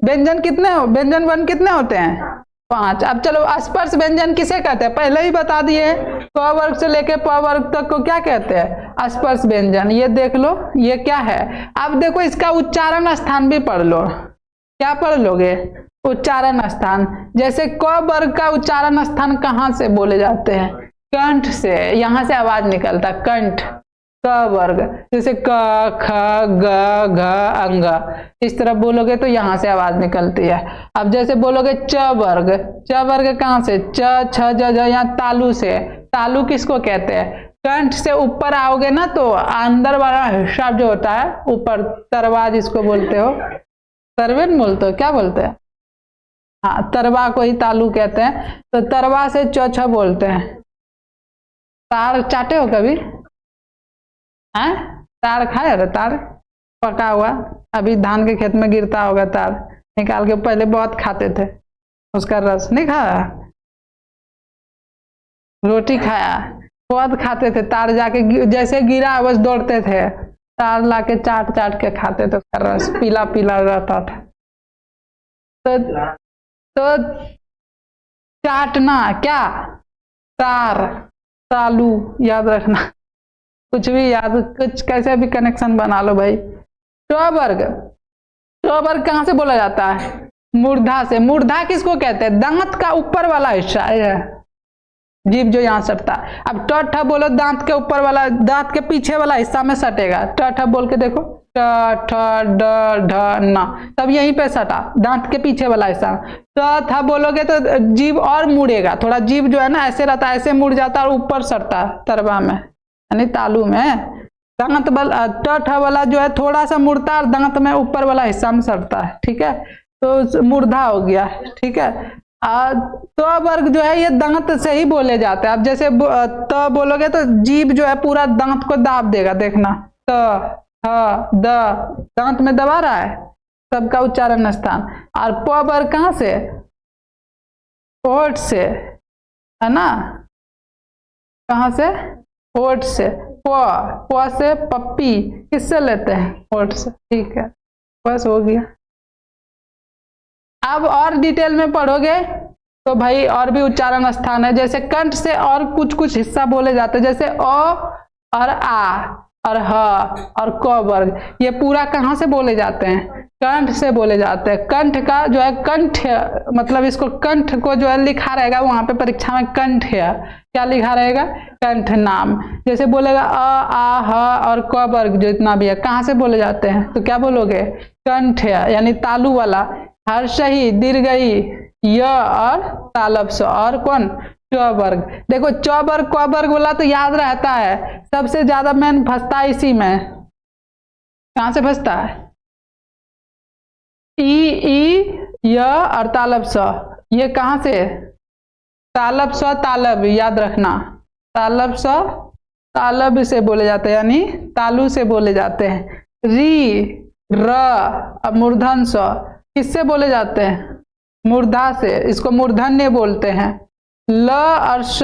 व्यंजन कितने, व्यंजन वर्ण कितने होते हैं? 5। अब चलो स्पर्श व्यंजन किसे कहते हैं? पहले ही बता दिए, क वर्ग से लेके प वर्ग तक को क्या कहते हैं? स्पर्श व्यंजन। ये देख लो, ये क्या है। अब देखो इसका उच्चारण स्थान भी पढ़ लो। क्या पढ़ लोगे? उच्चारण स्थान। जैसे क वर्ग का उच्चारण स्थान कहाँ से बोले जाते हैं? कंठ से, यहां से आवाज निकलता, कंठ। क वर्ग जैसे क ख ग घ अंग, इस तरह बोलोगे तो यहां से आवाज निकलती है। अब जैसे बोलोगे च वर्ग, च वर्ग कहां से? च छ ज ज, यहाँ तालु से। तालु किसको कहते हैं? कंठ से ऊपर आओगे ना तो अंदर वाला हिस्सा जो होता है ऊपर, तरवा जिसको बोलते हो, तरवेन बोलते हो, क्या बोलते हैं? हाँ, तरवा को ही तालु कहते हैं। तो तरवा से च छ बोलते हैं। तार चाटे हो कभी? तार खाए? अरे तार पका हुआ, अभी धान के खेत में गिरता होगा, तार निकाल के पहले बहुत खाते थे, उसका रस नहीं खाया? रोटी खाया, बहुत खाते थे तार, जाके जैसे गिरा बस दौड़ते थे, तार लाके चाट चाट के खाते थे, उसका रस पीला पीला रहता था। तो चाटना क्या? तार, तालू, याद रखना। कुछ भी याद, कुछ कैसे भी कनेक्शन बना लो भाई। ट वर्ग, ट वर्ग कहां से बोला जाता है? मूर्धा से। मूर्धा किसको कहते हैं? दांत का ऊपर वाला हिस्सा है, जीभ जो यहाँ सटता। अब ट ठ बोलो, दांत के ऊपर वाला, दांत के पीछे वाला हिस्सा में सटेगा। ट ठ बोल के देखो, ट ठ ड ढ न, तब यहीं पे सटा, दांत के पीछे वाला हिस्सा। ट थ बोलोगे तो जीभ और मुड़ेगा, थोड़ा जीभ जो है ना ऐसे रहता है, ऐसे मुड़ जाता है और ऊपर सटता तरवा में, यानी तालू में। दांत वाला ट ठ वाला जो है थोड़ा सा मुड़ता है और दांत में ऊपर वाला हिस्सा में सटता है, ठीक है। तो मूर्धा हो गया, ठीक है। तो वर्ग जो है ये दांत से ही बोले जाते हैं। अब जैसे त बोलोगे तो जीभ जो है पूरा दांत को दाब देगा, देखना, त ह द, दांत में दबा रहा है, सबका उच्चारण स्थान। और प वर्ग कहां से? ओठ से, है ना, कहां से? ओठ से। प से पप्पी किससे लेते हैं? ओठ से, ठीक है, बस हो गया। अब और डिटेल में पढ़ोगे तो भाई और भी उच्चारण स्थान है। जैसे कंठ से और कुछ कुछ हिस्सा बोले जाते हैं, जैसे अ और आ और ह और क वर्ग, ये पूरा कहाँ से बोले जाते हैं? कंठ से बोले जाते हैं। कंठ का जो है, कंठ मतलब इसको, कंठ को जो है लिखा रहेगा वहां पे परीक्षा में, कंठ है, क्या लिखा रहेगा? कंठ नाम। जैसे बोलेगा अ आ ह और क वर्ग जो इतना भी है, कहाँ से बोले जाते हैं? तो क्या बोलोगे? कंठ है, यानी तालु वाला। हर्षही, दीर्घई, य और तालब स, और कौन? च वर्ग। देखो च वर्ग क वर्ग बोला तो याद रहता है, सबसे ज्यादा मेन फंसता है इसी में। कहां से फंसता है? ई य और तालब स, ये कहां से? तालब स तालब, याद रखना, तालब स तालब से बोले जाते हैं, यानी तालू से बोले जाते हैं। री, र। अब मूर्धन स किससे बोले जाते हैं? मूर्धा से, इसको मूर्धन्य बोलते हैं। ल और श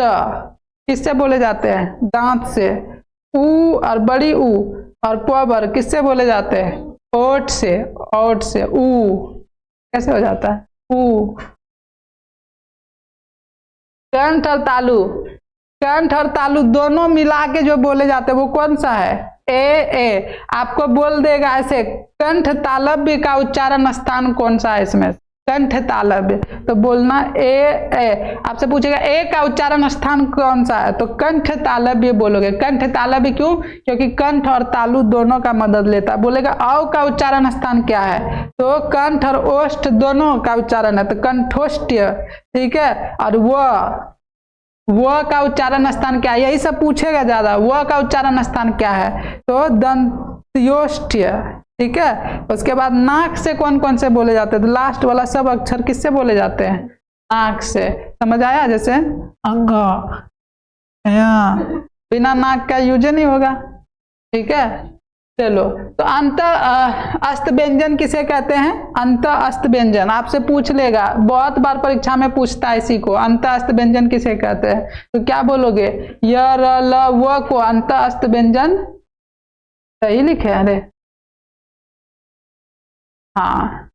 किससे बोले जाते हैं? दांत से। ऊ और बड़ी ऊ और प किससे बोले जाते हैं? ओठ से, ओठ से। ऊ कैसे हो जाता है? ऊ। कंठ और तालु, कंठ और तालु दोनों मिला के जो बोले जाते हैं वो कौन सा है? ए। आपको बोल देगा ऐसे, कंठ तालव्य का उच्चारण स्थान कौन सा है इसमें? कंठ तालव्य। तो बोलना ए। आपसे पूछेगा ए का उच्चारण स्थान कौन सा है? तो कंठ तालव्य बोलोगे। कंठ तालव्य क्यों? क्योंकि कंठ और तालु दोनों का मदद लेता है। बोलेगा औ का उच्चारण स्थान क्या है? तो कंठ और ओष्ठ दोनों का उच्चारण है, तो कंठोष्ठ्य। ठीक है। और व का उच्चारण स्थान क्या है? यही सब पूछेगा ज्यादा। व का उच्चारण स्थान क्या है? तो दंत्योष्ठ्य। ठीक है। उसके बाद नाक से कौन कौन से बोले जाते हैं? तो लास्ट वाला सब अक्षर किससे बोले जाते हैं? नाक से। समझ आया? जैसे अंग, बिना नाक का यूज नहीं होगा। ठीक है। चलो, तो अंत अस्त व्यंजन किसे कहते हैं? अंत अस्त व्यंजन आपसे पूछ लेगा, बहुत बार परीक्षा में पूछता है इसी को। अंत अस्त व्यंजन किसे कहते हैं? तो क्या बोलोगे? य, र, ल, व को अंत अस्त व्यंजन। सही लिखे? अरे हाँ,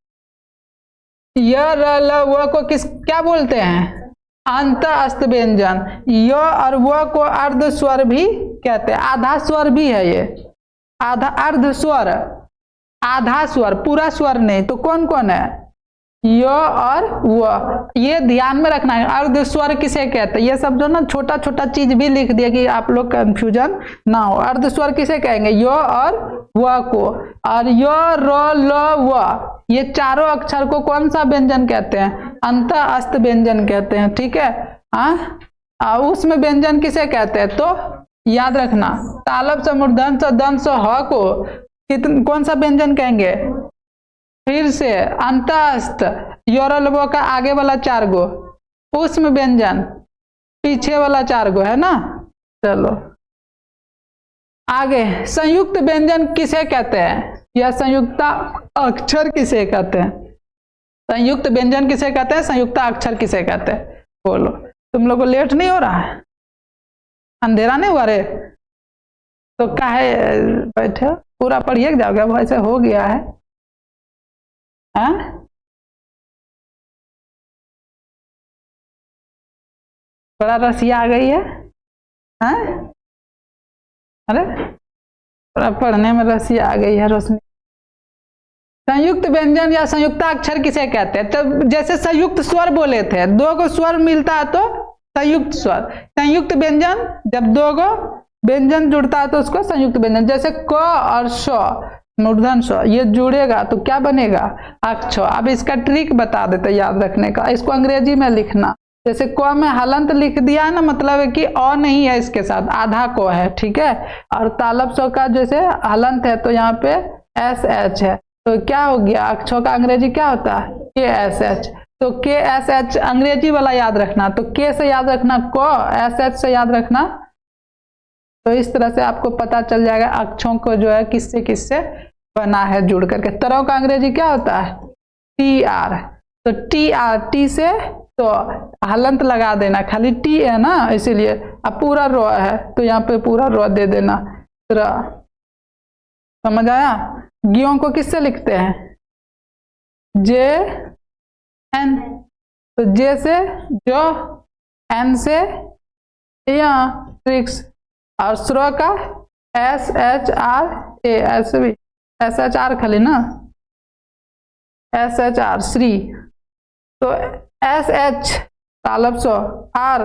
य, र, ल, व को क्या बोलते हैं? अंत अस्त व्यंजन। य और व को अर्ध स्वर भी कहते हैं। आधा स्वर भी है ये, आधा अर्ध स्वर, आधा स्वर, पूरा स्वर नहीं। तो कौन कौन है? य और व। ये ध्यान में रखना है। अर्ध स्वर किसे कहते हैं? ये सब जो ना छोटा छोटा चीज भी लिख दिया कि आप लोग कंफ्यूजन ना हो। अर्ध स्वर किसे कहेंगे? य और व को। और य, र, ल, व, ये चारों अक्षर को कौन सा व्यंजन कहते हैं? अंत अस्त व्यंजन कहते हैं। ठीक है। हाँ, उसमें व्यंजन किसे कहते हैं? तो याद रखना, तालव से, मूर्धन से, दंत से, ह को कौन सा व्यंजन कहेंगे? फिर से अंतस्थ, योरलवो का आगे वाला 4 गो, उष्म व्यंजन पीछे वाला 4 गो है ना। चलो आगे, संयुक्त व्यंजन किसे कहते हैं? या संयुक्त अक्षर किसे कहते हैं? संयुक्त व्यंजन किसे कहते हैं? संयुक्त अक्षर किसे कहते हैं? बोलो। तुम लोग को लेट नहीं हो रहा है? अंधेरा नहीं हुआ रे? तो काहे बैठे? पूरा पढ़िए जाओगे? अब ऐसे हो गया है। बड़ा रसिया आ गई है। अरे बड़ा पढ़ने में रसिया आ गई है रोशनी। संयुक्त व्यंजन या संयुक्त अक्षर किसे कहते हैं? तो जैसे संयुक्त स्वर बोले थे, 2 गो स्वर मिलता है तो संयुक्त स्वर। संयुक्त व्यंजन जब 2 गो व्यंजन जुड़ता है तो उसको संयुक्त व्यंजन। जैसे क और श, मूर्धन श, ये जुड़ेगा तो क्या बनेगा? अक्ष। अब इसका ट्रिक बता देते याद रखने का। इसको अंग्रेजी में लिखना। जैसे क में हलंत लिख दिया है ना, मतलब है कि अ नहीं है इसके साथ, आधा क है। ठीक है। और तालब श का जैसे हलंत है तो यहाँ पे एस एच है, तो क्या हो गया? अक्षों का अंग्रेजी क्या होता है? के एस एच। तो के एस एच अंग्रेजी वाला याद रखना। तो के से याद रखना क, एस एच से याद रखना। तो इस तरह से आपको पता चल जाएगा अक्षरों को जो है किससे किससे बना है जुड़ करके। तरह का अंग्रेजी क्या होता है? T R. तो टी आर, टी से तो हलंत लगा देना, खाली टी है ना इसीलिए। अब पूरा रो है तो यहाँ पे पूरा रो दे देना। समझ आया? ज्ञों को किससे लिखते हैं? J N. तो जे से जो, एन से या ट्रिक्स, और स्रो का एस एच आर ए, ऐसे भी एस एच आर खाली ना, एस एच आर श्री। तो एस एच तालब सो, आर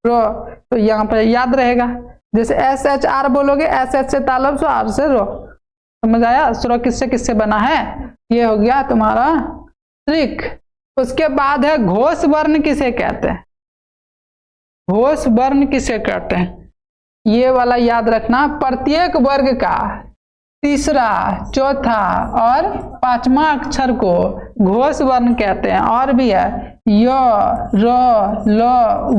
रो, तो यहाँ पर याद रहेगा। जैसे एस एच आर बोलोगे, एस एच से तालब सो, आर से रो। समझ आया? स्रो किससे किससे बना है? ये हो गया तुम्हारा ट्रिक। उसके बाद है घोष वर्ण किसे कहते हैं? घोष वर्ण किसे कहते हैं? ये वाला याद रखना। प्रत्येक वर्ग का तीसरा, चौथा और 5वां अक्षर को घोष वर्ण कहते हैं। और भी है य, र, ल,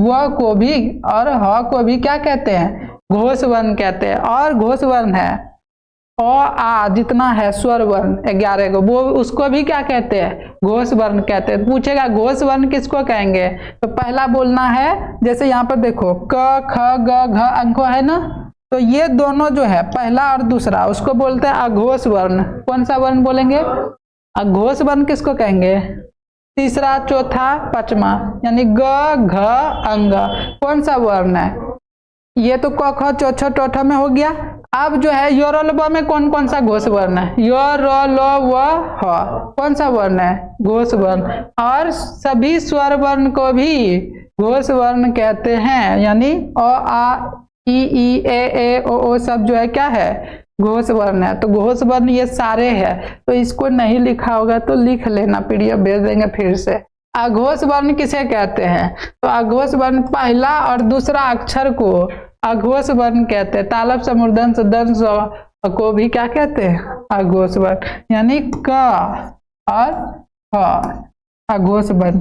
व को भी और ह को भी क्या कहते हैं? घोष वर्ण कहते हैं। और घोष वर्ण है ओ आ जितना है स्वर वर्ण 11 को, वो उसको भी क्या कहते हैं, घोष वर्ण कहते हैं। पूछेगा घोष वर्ण किसको कहेंगे, तो पहला बोलना है, जैसे यहाँ पर देखो क ख ग घ अंको है ना, तो ये दोनों जो है पहला और दूसरा उसको बोलते हैं अघोष वर्ण। कौन सा वर्ण बोलेंगे, अघोष वर्ण किसको कहेंगे, तीसरा चौथा पांचवा, यानी ग घ अंग कौन सा वर्ण है, ये तो क ख च छ ट ठ में हो गया। अब जो है य र ल व में कौन कौन सा घोष वर्ण है, य र ल व ह कौन सा वर्ण है, घोष वर्ण। और सभी स्वर वर्ण को भी घोष वर्ण कहते हैं, यानी अ आ ई ए ओ सब जो है क्या है, घोष वर्ण है। तो घोष वर्ण ये सारे हैं, तो इसको नहीं लिखा होगा तो लिख लेना, पीडीएफ भेज देंगे फिर से। अघोष वर्ण किसे कहते हैं, तो अघोष वर्ण पहला और दूसरा अक्षर को अघोष वर्ण कहते हैं। तालव्य स मूर्धन्य स दंश को भी क्या कहते हैं, अघोष वर्ण, यानी क और ह अघोष वर्ण,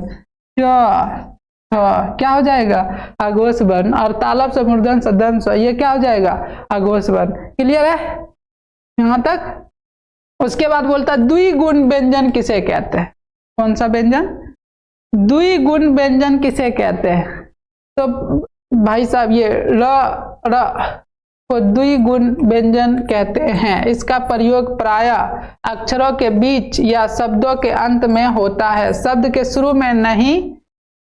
च क्या हो जाएगा, अघोष वर्ण, और तालव्य स मूर्धन्य स दंश ये क्या हो जाएगा, अघोष वर्ण। क्लियर है यहाँ तक। उसके बाद बोलता है द्विगुण व्यंजन किसे कहते हैं, कौन सा व्यंजन, द्विगुण व्यंजन किसे कहते हैं। तो भाई साहब ये र को द्विगुण व्यंजन कहते हैं। इसका प्रयोग प्रायः अक्षरों के बीच या शब्दों के अंत में होता है, शब्द के शुरू में नहीं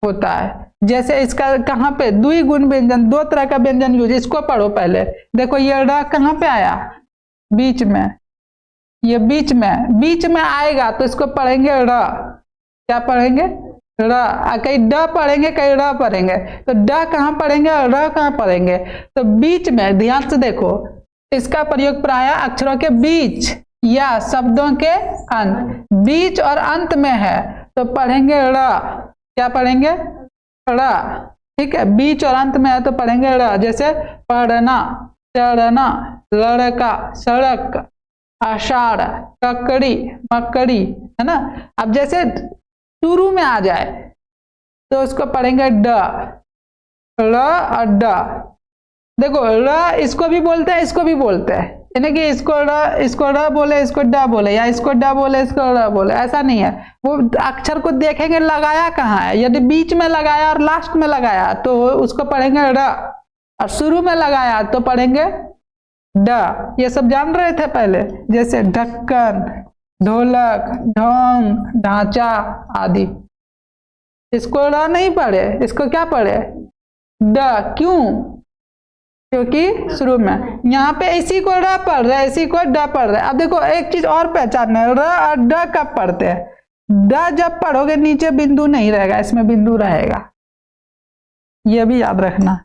होता है। जैसे इसका कहाँ पे द्विगुण व्यंजन, दो तरह का व्यंजन यूज, इसको पढ़ो पहले। देखो ये र कहाँ पे आया, बीच में, ये बीच में आएगा तो इसको पढ़ेंगे र, क्या पढ़ेंगे र, कहीं ड पढ़ेंगे कहीं र पढ़ेंगे, तो ड कहाँ पढ़ेंगे और र कहाँ पढ़ेंगे, तो बीच में। ध्यान से देखो, इसका प्रयोग प्रायः अक्षरों के बीच या शब्दों के अंत, बीच और अंत में है तो पढ़ेंगे र, क्या पढ़ेंगे र, ठीक है। बीच और अंत में है तो पढ़ेंगे र, जैसे पढ़ना, चढ़ना, लड़का, सड़क, आषाढ़, ककड़ी, मकड़ी, है ना। अब जैसे शुरू में आ जाए तो उसको पढ़ेंगे ड, र और ड। देखो र इसको भी बोलते हैं, इसको भी बोलते हैं, यानी कि इसको र बोले, इसको ड बोले, या इसको ड बोले, इसको र बोले, ऐसा नहीं है। वो अक्षर को देखेंगे लगाया कहाँ है, यदि बीच में लगाया और लास्ट में लगाया तो उसको पढ़ेंगे र, और शुरू में लगाया तो पढ़ेंगे ड। ये सब जान रहे थे पहले, जैसे ढक्कन, ढोलक, ढोंग, ढांचा आदि। इसको र नहीं पढ़े, इसको क्या पढ़े, ड। क्यों, क्योंकि शुरू में। यहाँ पे इसी को र पढ़ रहे, इसी को ड पढ़ रहे। अब देखो एक चीज और पहचानना है, र और ड कब पढ़ते हैं, ड जब पढ़ोगे नीचे बिंदु नहीं रहेगा, इसमें बिंदु रहेगा, ये भी याद रखना।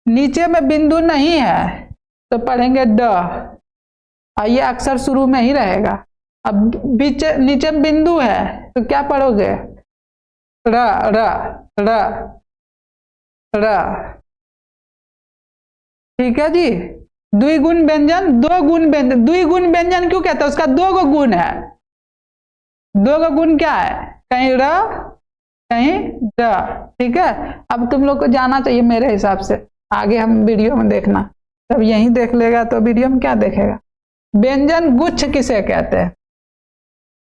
नीचे में बिंदु नहीं है तो पढ़ेंगे ड, और ये अक्षर शुरू में ही रहेगा। अब बीच नीचे में बिंदु है तो क्या पढ़ोगे, र र र र, ठीक है जी। द्विगुण व्यंजन, दो गुण व्यंजन। द्विगुण व्यंजन क्यों कहते हैं, उसका दो गो गुण है। दो गो गुण क्या है, कहीं र कहीं ड, ठीक है। अब तुम लोग को जाना चाहिए मेरे हिसाब से, आगे हम वीडियो में देखना, तब यहीं देख लेगा तो वीडियो में क्या देखेगा। व्यंजन गुच्छ किसे कहते हैं,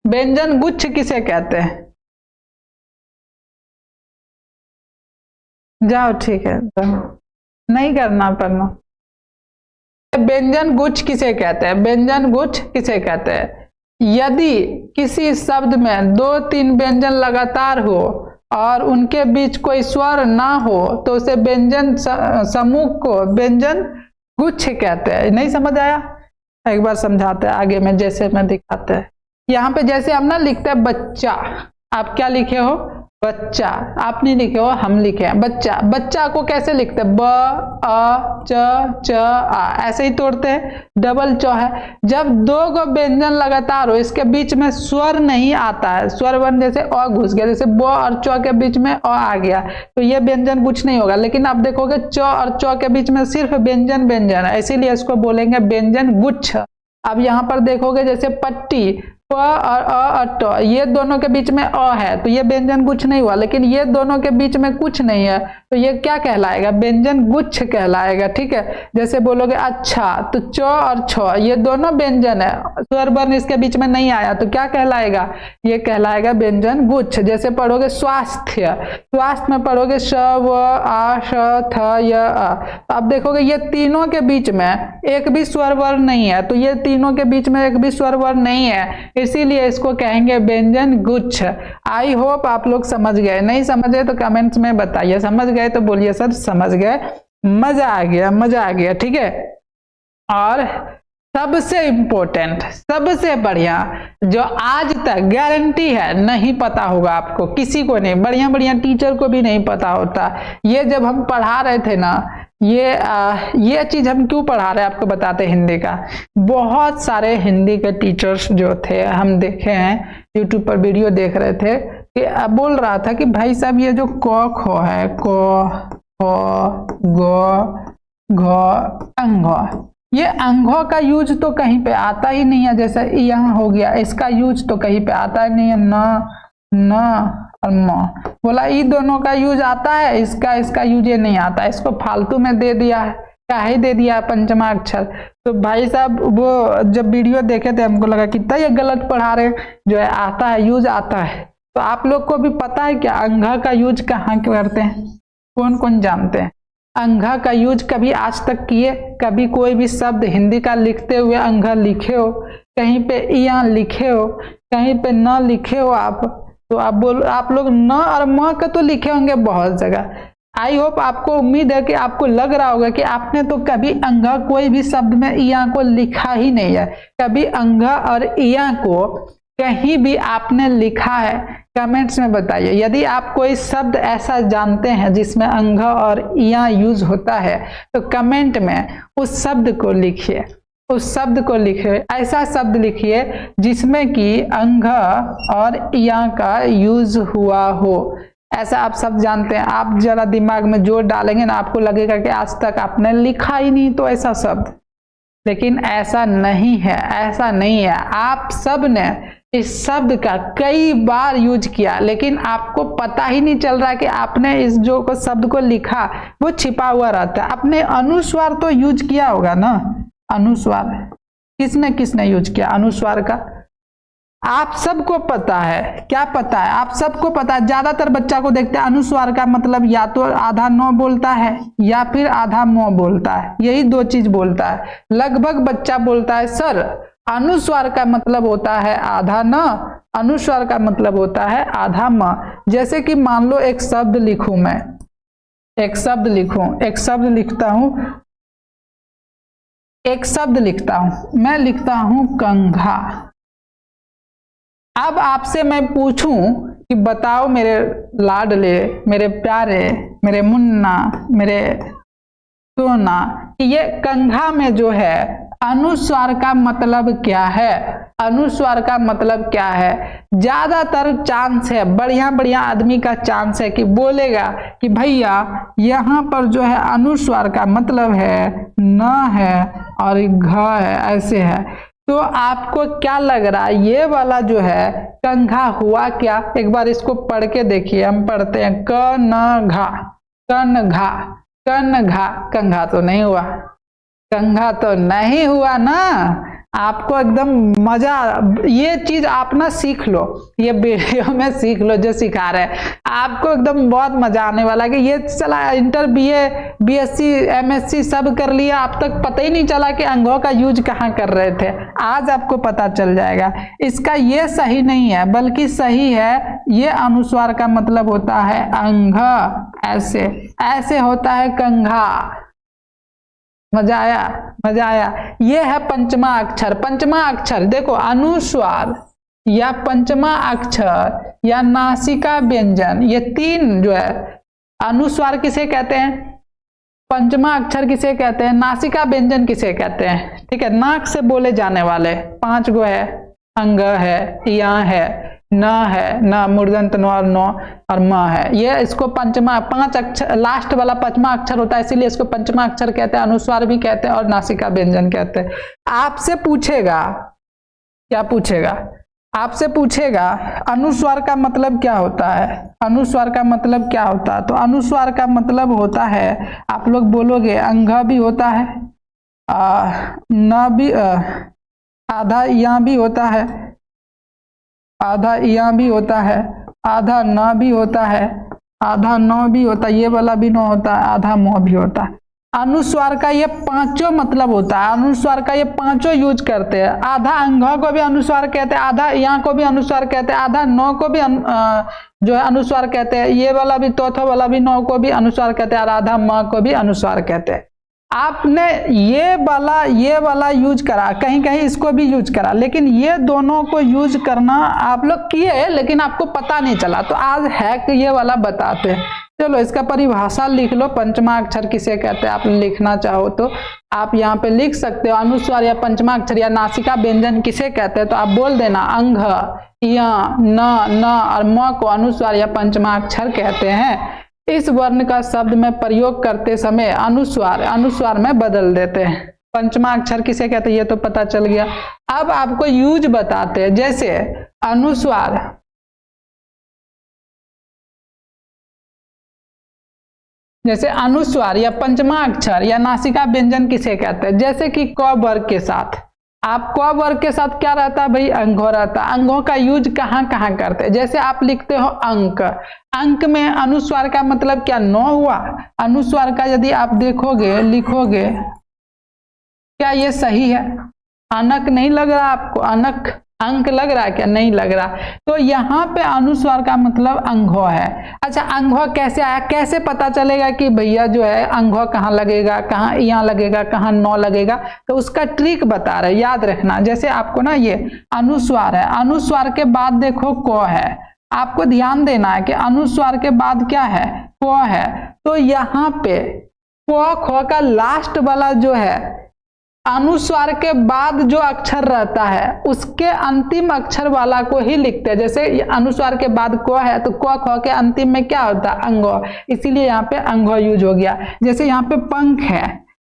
व्यंजन गुच्छ किसे कहते हैं, जाओ ठीक है, तो नहीं करना पढ़ना। व्यंजन गुच्छ किसे कहते हैं, व्यंजन गुच्छ किसे कहते हैं, यदि किसी शब्द में 2-3 व्यंजन लगातार हो और उनके बीच कोई स्वर ना हो तो उसे व्यंजन समूह को व्यंजन गुच्छ कहते हैं। नहीं समझ आया, एक बार समझाते हैं आगे में, जैसे मैं दिखाते हैं। यहाँ पे जैसे हम ना लिखते हैं बच्चा, आप क्या लिखे हो, बच्चा, आप नहीं लिखे हो, हम लिखे हैं बच्चा। बच्चा को कैसे लिखते हैं, ब अ च आ, ऐसे ही तोड़ते हैं, डबल च है। जब दो गो व्यंजन लगातार हो, इसके बीच में स्वर नहीं आता है, स्वर वर्ण जैसे अ घुस गया, जैसे ब और च के बीच में अ आ गया, तो ये व्यंजन कुछ नहीं होगा। लेकिन आप देखोगे च और च के बीच में सिर्फ व्यंजन व्यंजन है, इसीलिए इसको बोलेंगे व्यंजन गुच्छ। अब यहाँ पर देखोगे जैसे पट्टी, प और ट, ये दोनों के बीच में अ है तो ये व्यंजन गुच्छ नहीं हुआ, लेकिन ये दोनों के बीच में कुछ नहीं है तो ये क्या कहलाएगा? व्यंजन गुच्छ कहलाएगा। ठीक है, जैसे बोलोगे अच्छा तो च और छ ये दोनों व्यंजन है, स्वर वर्ण इसके बीच में नहीं आया तो क्या कहलाएगा? ये कहलाएगा व्यंजन गुच्छ। जैसे पढ़ोगे स्वास्थ्य, स्वास्थ्य में पढ़ोगे श व आ श थ य अ, तो अब देखोगे ये तीनों के बीच में एक भी स्वर वर्ण नहीं है, तो ये तीनों के बीच में एक भी स्वर वर्ण नहीं है, इसीलिए इसको कहेंगे व्यंजन गुच्छ। आई होप आप लोग समझ गए, नहीं समझे तो कमेंट्स में बताइए, समझ गए तो बोलिए सर समझ गए, मजा आ गया, मजा आ गया। ठीक है, और सबसे इंपॉर्टेंट, सबसे बढ़िया जो आज तक गारंटी है नहीं पता होगा आपको, किसी को नहीं, बढ़िया बढ़िया टीचर को भी नहीं पता होता। ये जब हम पढ़ा रहे थे ना, ये चीज हम क्यों पढ़ा रहे हैं आपको बताते हैं। हिंदी का बहुत सारे हिंदी के टीचर्स जो थे हम देखे हैं, यूट्यूब पर वीडियो देख रहे थे कि बोल रहा था कि भाई साहब ये जो क ख है, क ख ग घ अंग, ये अंगों का यूज तो कहीं पे आता ही नहीं है। जैसे यहाँ हो गया, इसका यूज तो कहीं पे आता ही नहीं है, न और म। बोला ये दोनों का यूज आता है, इसका यूज ये नहीं आता, इसको फालतू में दे दिया है, काहे दे दिया है पंचमा अक्षर। तो भाई साहब वो जब वीडियो देखे थे हमको लगा कितना ये गलत पढ़ा रहे, जो है आता है, यूज आता है। तो आप लोग को भी पता है क्या अंघा का यूज कहाँ करते हैं? कौन कौन जानते हैं? अंघा का यूज कभी आज तक किए? कभी कोई भी शब्द हिंदी का लिखते हुए अंघा लिखे हो? कहीं पे या लिखे हो, कहीं पे न लिखे हो आप? तो आप लोग न और म का तो लिखे होंगे बहुत जगह। आई होप आपको उम्मीद है कि आपको लग रहा होगा कि आपने तो कभी अंघा कोई भी शब्द में इया को लिखा ही नहीं है। कभी अंघा और इया को कहीं भी आपने लिखा है? कमेंट्स में बताइए। यदि आप कोई शब्द ऐसा जानते हैं जिसमें अंघा और इया यूज होता है तो कमेंट में उस शब्द को लिखिए, उस शब्द को लिखिए, ऐसा शब्द लिखिए जिसमें कि अंघा और इया का यूज हुआ हो। ऐसा आप सब जानते हैं, आप जरा दिमाग में जोर डालेंगे ना, आपको लगेगा कि आज तक आपने लिखा ही नहीं तो ऐसा शब्द। लेकिन ऐसा नहीं है, ऐसा नहीं है। आप सब ने इस शब्द का कई बार यूज किया, लेकिन आपको पता ही नहीं चल रहा कि आपने इस जो को शब्द को लिखा, वो छिपा हुआ रहता है। आपने अनुस्वार तो यूज किया होगा ना, अनुस्वार किसने किसने यूज किया अनुस्वार का? आप सबको पता है, क्या पता है? आप सबको पता है। ज्यादातर बच्चा को देखते हैं अनुस्वार का मतलब या तो आधा न बोलता है या फिर आधा म बोलता है, यही दो चीज बोलता है। लगभग बच्चा बोलता है सर अनुस्वार का मतलब होता है आधा न, अनुस्वार का मतलब होता है आधा म। जैसे कि मान लो एक शब्द लिखूं, मैं एक शब्द लिखूं, एक शब्द लिखता हूं, एक शब्द लिखता हूं, मैं लिखता हूं कंघा। अब आपसे मैं पूछूं कि बताओ मेरे लाडले, मेरे प्यारे, मेरे मुन्ना, मेरे सोना, कि ये कंघा में जो है अनुस्वार का मतलब क्या है? अनुस्वार का मतलब क्या है? ज्यादातर चांस है, बढ़िया बढ़िया आदमी का चांस है कि बोलेगा कि भैया यहाँ पर जो है अनुस्वार का मतलब है न है और घ है, ऐसे है। तो आपको क्या लग रहा है ये वाला जो है कंघा हुआ क्या? एक बार इसको पढ़ के देखिए, हम पढ़ते हैं क न घा, कन घा, कन घा, कंघा तो नहीं हुआ, कंघा तो नहीं हुआ ना। आपको एकदम मजा, ये चीज आप ना सीख लो, ये वीडियो में सीख लो जो सिखा रहे हैं, आपको एकदम बहुत मजा आने वाला है कि ये चला इंटर बीए बीएससी एमएससी सब कर लिया, अब तक पता ही नहीं चला कि अंगों का यूज कहाँ कर रहे थे। आज आपको पता चल जाएगा। इसका ये सही नहीं है, बल्कि सही है, ये अनुस्वार का मतलब होता है अंग, ऐसे ऐसे होता है कंघा। मजा आया, मजा आया। ये है पंचमा अक्षर। पंचमा अक्षर देखो, अनुस्वार या पंचमा अक्षर या नासिका व्यंजन, ये तीन जो है, अनुस्वार किसे कहते हैं, पंचमा अक्षर किसे कहते हैं, नासिका व्यंजन किसे कहते हैं? ठीक है, नाक से बोले जाने वाले 5 गो है, अंग है, या है, न है, न मूर्धन्य न और म है। ये इसको पंचमा, 5 अक्षर लास्ट वाला पंचमा अक्षर होता है, इसीलिए इसको पंचमा अक्षर कहते हैं, अनुस्वार भी कहते हैं और नासिका व्यंजन कहते हैं। आपसे पूछेगा, क्या पूछेगा? आपसे पूछेगा अनुस्वार का मतलब क्या होता है, अनुस्वार का मतलब क्या होता है, तो अनुस्वार का मतलब होता है, आप लोग बोलोगे अंग भी होता है, न भी, आधा यहाँ भी होता है, आधा यहाँ भी होता है, आधा न भी होता है, आधा नौ भी होता है, ये वाला भी नौ होता है, आधा मौ भी होता है। अनुस्वार का ये पांचों मतलब होता है, अनुस्वार का ये पांचों यूज करते हैं। आधा अंग को भी अनुस्वार कहते हैं, आधा यहाँ को भी अनुस्वार कहते हैं, आधा नौ को भी जो है अनुस्वार कहते हैं, ये वाला भी चौथा वाला भी नौ को भी अनुस्वार कहते हैं, और आधा म को भी अनुस्वार कहते हैं। आपने ये वाला यूज करा, कहीं कहीं इसको भी यूज करा, लेकिन ये दोनों को यूज करना आप लोग किए लेकिन आपको पता नहीं चला, तो आज है कि ये वाला बताते हैं। चलो इसका परिभाषा लिख लो, पंचमा अक्षर किसे कहते हैं, आप लिखना चाहो तो आप यहाँ पे लिख सकते हो। अनुस्वार या पंचमा अक्षर या नासिका व्यंजन किसे कहते हैं, तो आप बोल देना अंग, या, न और म को अनुस्वार या पंचमा अक्षर कहते हैं। इस वर्ण का शब्द में प्रयोग करते समय अनुस्वार में बदल देते हैं। पंचमा अक्षर किसे कहते हैं ये तो पता चल गया। अब आपको यूज बताते हैं, जैसे अनुस्वार, जैसे अनुस्वार या पंचमा अक्षर या नासिका व्यंजन किसे कहते हैं, जैसे कि क वर्ग के साथ, आप क वर्ग के साथ क्या रहता है भाई, अंगों रहता है। अंगों का यूज कहाँ कहाँ करते हैं, जैसे आप लिखते हो अंक, अंक में अनुस्वार का मतलब क्या, नौ हुआ। अनुस्वार का यदि आप देखोगे लिखोगे, क्या ये सही है, अनक नहीं लग रहा आपको, अनक अंक लग रहा है क्या, नहीं लग रहा, तो यहाँ पे अनुस्वार का मतलब अंगो है। अच्छा अंगो कैसे आया, कैसे पता चलेगा कि भैया जो है अंगो कहाँ लगेगा, कहाँ यहाँ लगेगा, कहाँ नौ लगेगा, तो उसका ट्रिक बता रहे, याद रखना। जैसे आपको ना ये अनुस्वार है, अनुस्वार के बाद देखो क है, आपको ध्यान देना है कि अनुस्वार के बाद क्या है, क है, तो यहाँ पे क ख का लास्ट वाला जो है, अनुस्वार के बाद जो अक्षर रहता है उसके अंतिम अक्षर वाला को ही लिखते हैं। जैसे अनुस्वार के बाद क है तो क ख के अंतिम में क्या होता है, अंगो, इसीलिए यहाँ पे अंगो यूज हो गया। जैसे यहाँ पे पंख है,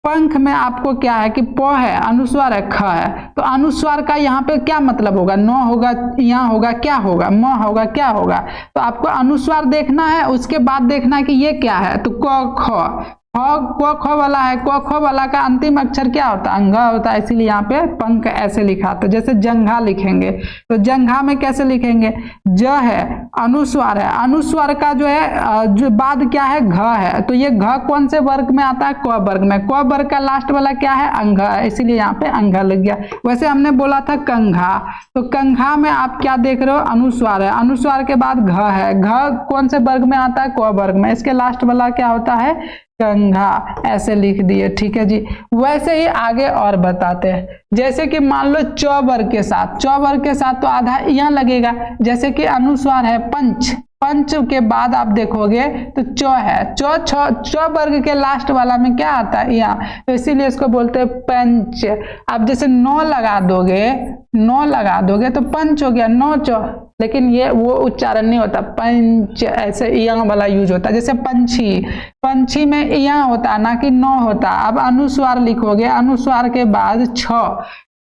पंख में आपको क्या है कि प है, अनुस्वार है, ख है, तो अनुस्वार का यहाँ पे क्या मतलब होगा, न होगा, यहाँ होगा, क्या होगा, म होगा, क्या होगा, तो आपको अनुस्वार देखना है, उसके बाद देखना है कि ये क्या है, तो क ख, क ख वाला है, क ख वाला का अंतिम अक्षर क्या होता है, अंगा होता है, इसीलिए यहाँ पे पंख ऐसे लिखा। तो जैसे जंघा लिखेंगे तो जंघा में कैसे लिखेंगे, ज है, अनुस्वार है, अनुस्वार का जो है जो बाद क्या है, घ है, तो ये घ कौन से वर्ग में आता है, क वर्ग में, क वर्ग का लास्ट वाला क्या है, अंग है, इसीलिए यहाँ पे अंग लग गया। वैसे हमने बोला था कंघा, तो कंघा में आप क्या देख रहे हो, अनुस्वार है, अनुस्वार के बाद घ है, घ कौन से वर्ग में आता है, क वर्ग में, इसके लास्ट वाला क्या होता है, कंघा, ऐसे लिख दिए, ठीक है जी। वैसे ही आगे और बताते हैं, जैसे कि मान लो च वर्ग के साथ, च वर्ग के साथ तो आधा यहाँ लगेगा, जैसे कि अनुस्वार है पंच, पंच के बाद आप देखोगे तो च है, च वर्ग के लास्ट वाला में क्या आता है, यहाँ, तो इसीलिए इसको बोलते हैं पंच। आप जैसे नौ लगा दोगे तो पंच हो गया, नौ चौ, लेकिन ये वो उच्चारण नहीं होता, पंच ऐसे यहाँ वाला यूज होता है। जैसे पंछी, पंछी में यहाँ होता है ना कि नौ होता। अब अनुस्वार लिखोगे, अनुस्वार के बाद छ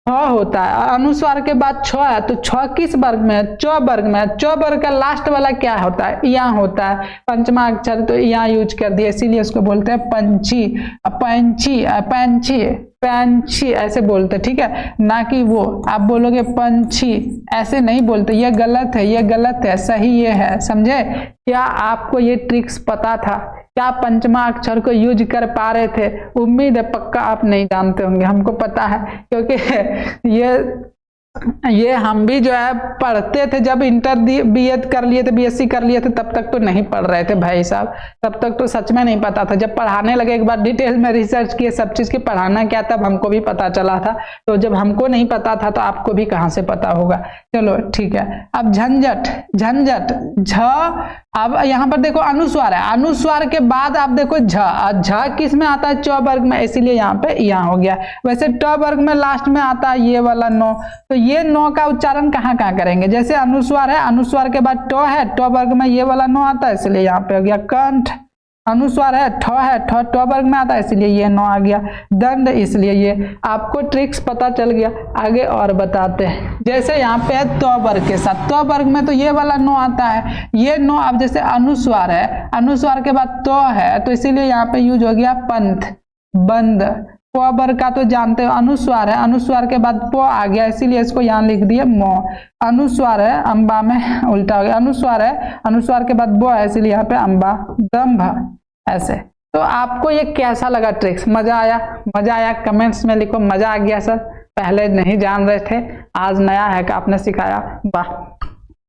होता है, अनुस्वार के बाद छ है, तो छ किस वर्ग में है, च वर्ग में है, च वर्ग का लास्ट वाला क्या होता है, यहाँ होता है, पंचमा अक्षर, तो यहाँ यूज कर दिया, इसीलिए इसको बोलते हैं पंछी, पंछी, पंछी, पंछी ऐसे बोलते, ठीक है, ना कि वो आप बोलोगे पंछी, ऐसे नहीं बोलते, ये गलत है, ये गलत है, सही ये है, समझे। क्या आपको ये ट्रिक्स पता था, क्या पंचमा अक्षर को यूज कर पा रहे थे, उम्मीद है पक्का आप नहीं जानते होंगे, हमको पता है, क्योंकि ये हम भी जो है पढ़ते थे, जब इंटर बीएड कर लिए थे, बीएससी कर लिए थे, तब तक तो नहीं पढ़ रहे थे भाई साहब, तब तक तो सच में नहीं पता था। जब पढ़ाने लगे, एक बार डिटेल में रिसर्च किए सब चीज की पढ़ाना क्या, तब हमको भी पता चला था। तो जब हमको नहीं पता था तो आपको भी कहाँ से पता होगा। चलो ठीक है, अब झंझट, झंझट, झ, अब यहाँ पर देखो अनुस्वार है, अनुस्वार के बाद आप देखो झ, झ किस में आता है, च वर्ग में, इसीलिए यहाँ पे यहाँ हो गया। वैसे ट वर्ग में लास्ट में आता है ये वाला नौ, तो ये नौ का उच्चारण कहाँ कहाँ करेंगे, जैसे अनुस्वार है, अनुस्वार के बाद ट है, ट वर्ग में ये वाला नौ आता है, इसलिए यहाँ पे हो गया कंठ, अनुस्वार है, ठ वर्ग में आता है इसलिए ये नो आ गया, दंड इसलिए ये। आपको ट्रिक्स पता चल गया। आगे और बताते हैं, जैसे यहाँ पे है तो वर्ग के साथ, तो वर्ग में तो ये वाला नो आता है, ये नो। अब जैसे अनुस्वार है, अनुस्वार के बाद तो है तो इसीलिए यहाँ पे यूज हो गया पंथ, बंद। प वर्ग का तो जानते हो अनुस्वार है, अनुस्वार के बाद प आ गया इसीलिए इसको यहाँ लिख दिए मो। अनुस्वार है, अम्बा में उल्टा हो गया, अनुस्वार है, अनुस्वार के बाद बो है इसीलिए यहाँ पे अम्बा, दंभ, ऐसे। तो आपको ये कैसा लगा ट्रिक्स? मजा आया? मजा आया कमेंट्स में लिखो, मजा आ गया सर, पहले नहीं जान रहे थे, आज नया है कि आपने सिखाया, वाह।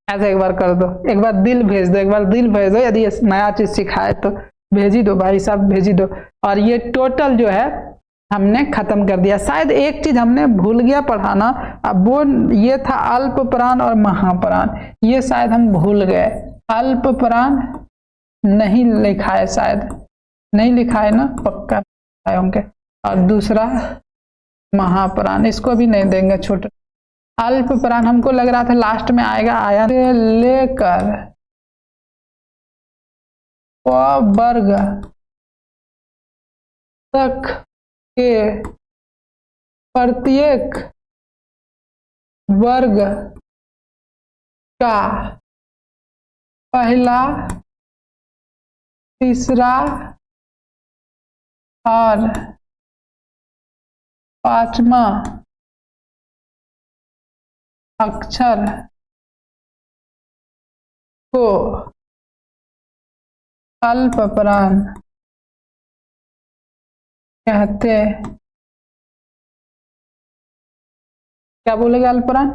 ऐसे एक बार कर दो, एक बार दिल भेज दो, एक बार दिल भेज दो, यदि नया चीज सिखाए तो भेज ही दो भाई साहब, भेज ही दो। और ये टोटल जो है हमने खत्म कर दिया। शायद एक चीज हमने भूल गया पढ़ाना, अब वो ये था अल्प प्राण और महाप्राण, ये शायद हम भूल गए। अल्प प्राण नहीं लिखा है, शायद नहीं लिखा है ना, पक्का लिखाए होंगे। और दूसरा महाप्राण, इसको भी नहीं देंगे छोटे। अल्प प्राण हमको लग रहा था लास्ट में आएगा, आया लेकर वर्ग तक के प्रत्येक वर्ग का पहला, तीसरा और पांचवा अक्षर को अल्प प्राण कहते। क्या बोलेगा अल्प प्राण?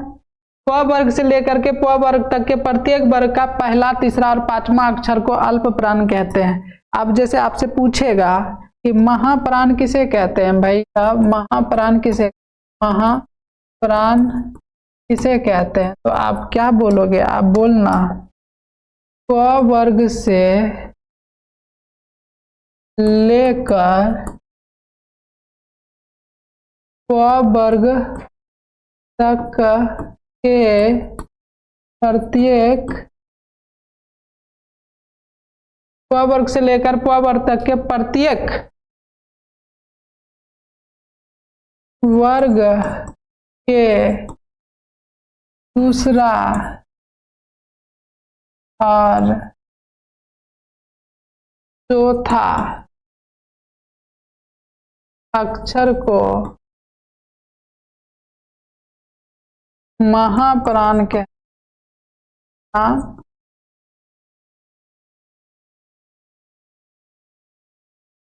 प वर्ग से लेकर के प वर्ग तक के प्रत्येक वर्ग का पहला, तीसरा और पांचवा अक्षर को अल्प प्राण कहते हैं। अब जैसे आपसे पूछेगा कि महाप्राण किसे कहते हैं भाई साहब, महाप्राण किसे, महाप्राण किसे कहते हैं, तो आप क्या बोलोगे? आप बोलना प वर्ग से लेकर प वर्ग तक के प्रत्येक, प वर्ग से लेकर प वर्ग तक के प्रत्येक वर्ग के दूसरा और चौथा अक्षर को महाप्राण के।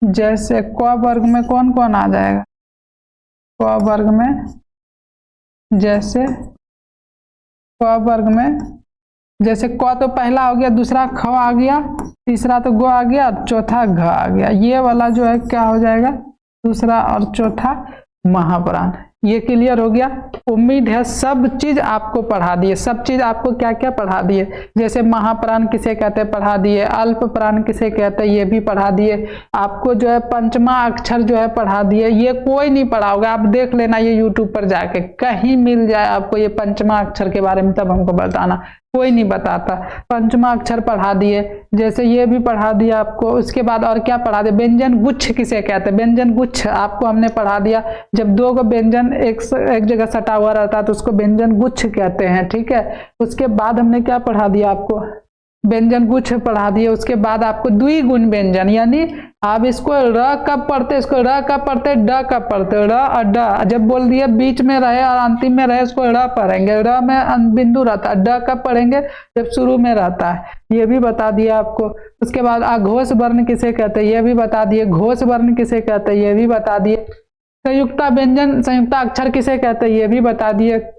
जैसे क वर्ग में कौन कौन आ जाएगा? क वर्ग में जैसे क वर्ग में जैसे क तो पहला हो गया, दूसरा ख आ गया, तीसरा तो गो आ गया, चौथा घ आ गया। ये वाला जो है क्या हो जाएगा? दूसरा और चौथा महाप्राण। ये क्लियर हो गया? उम्मीद है सब चीज आपको पढ़ा दिए, सब चीज आपको क्या क्या पढ़ा दिए। जैसे महाप्राण किसे कहते हैं पढ़ा दिए, अल्प प्राण किसे कहते हैं ये भी पढ़ा दिए, आपको जो है पंचमा अक्षर जो है पढ़ा दिए। ये कोई नहीं पढ़ा होगा, आप देख लेना ये यूट्यूब पर जाके, कहीं मिल जाए आपको ये पंचमा अक्षर के बारे में, तब हमको बताना, कोई नहीं बताता। पंचमा अक्षर पढ़ा दिए, जैसे ये भी पढ़ा दिया आपको। उसके बाद और क्या पढ़ा दिया? व्यंजन गुच्छ किसे कहते हैं, व्यंजन गुच्छ आपको हमने पढ़ा दिया। जब दो को व्यंजन एक जगह सटा हुआ रहता है तो उसको व्यंजन गुच्छ कहते हैं, ठीक है। उसके बाद हमने क्या पढ़ा दिया आपको? व्यंजन गुच्छ पढ़ा दिए। उसके बाद आपको द्विगुण व्यंजन, यानी आप इसको र कब पढ़ते, इसको र कब पढ़ते, ड कब पढ़ते, र और ड। जब बोल दिए बीच में रहे और अंतिम में रहे उसको र पढ़ेंगे, र में बिंदु रहता है। ड कब पढ़ेंगे? जब शुरू में रहता है, ये भी बता दिया आपको। उसके बाद अघोष वर्ण किसे कहते हैं, ये भी बता दिए। घोष वर्ण किसे कहते हैं, ये भी बता दिए। संयुक्ता व्यंजन, संयुक्ता अक्षर किसे कहते हैं, ये भी बता दिए।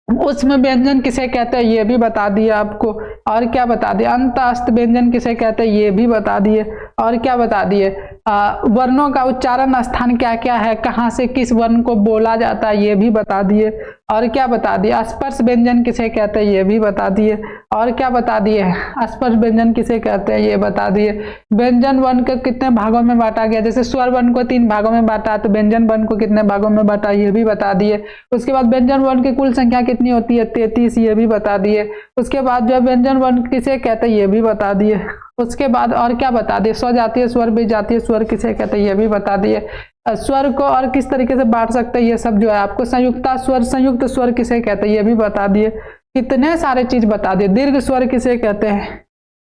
उसमें व्यंजन किसे कहते हैं, ये भी बता दिया आपको। और क्या बता दिया? अंत अस्त व्यंजन किसे कहते हैं, ये भी बता दिए। और क्या बता दिए? वर्णों का उच्चारण स्थान क्या क्या है, कहाँ से किस वर्ण को बोला जाता है, ये भी बता दिए। और क्या बता दिए, स्पर्श व्यंजन किसे कहते हैं ये भी बता दिए। और क्या बता दिए, स्पर्श व्यंजन किसे कहते हैं ये बता दिए। व्यंजन वर्ण को कितने भागों में बांटा गया, जैसे स्वर वर्ण को 3 भागों में बांटा, तो व्यंजन वर्ण को कितने भागों में बांटा ये भी बता दिए। उसके बाद व्यंजन वर्ण की कुल संख्या कितनी होती है, 33, ये भी बता दिए। उसके बाद जो व्यंजन वर्ण किसे कहते हैं ये भी बता दिए। उसके बाद और क्या बता दिए, स्वजातीय स्वर विजातीय स्वर किसे कहते हैं ये भी बता दिए। स्वर को और किस तरीके से बांट सकते हैं ये सब जो है आपको। संयुक्ता स्वर, संयुक्त स्वर किसे कहते हैं ये भी बता दिए। कितने सारे चीज बता दिए। दीर्घ स्वर किसे कहते हैं,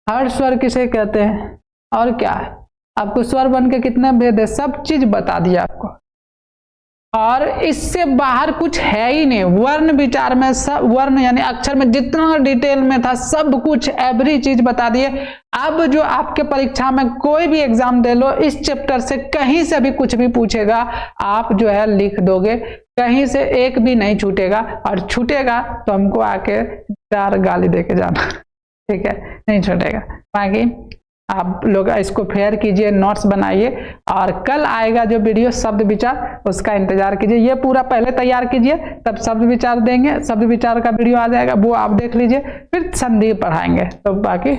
हर्ष स्वर किसे कहते हैं, और क्या है आपको स्वर वर्ण के कितने भेद है, सब चीज बता दिया आपको। और इससे बाहर कुछ है ही नहीं। वर्ण विचार में सब, वर्ण यानी अक्षर में जितना डिटेल में था सब कुछ, एवरी चीज बता दिए। अब जो आपके परीक्षा में कोई भी एग्जाम दे लो, इस चैप्टर से कहीं से भी कुछ भी पूछेगा, आप जो है लिख दोगे, कहीं से एक भी नहीं छूटेगा। और छूटेगा तो हमको आके 4 गाली देके जाना, ठीक है, नहीं छूटेगा। बाकी आप लोग इसको फेयर कीजिए, नोट्स बनाइए, और कल आएगा जो वीडियो शब्द विचार, उसका इंतजार कीजिए। ये पूरा पहले तैयार कीजिए, तब शब्द विचार देंगे। शब्द विचार का वीडियो आ जाएगा, वो आप देख लीजिए, फिर संधि पढ़ाएंगे। तो बाकी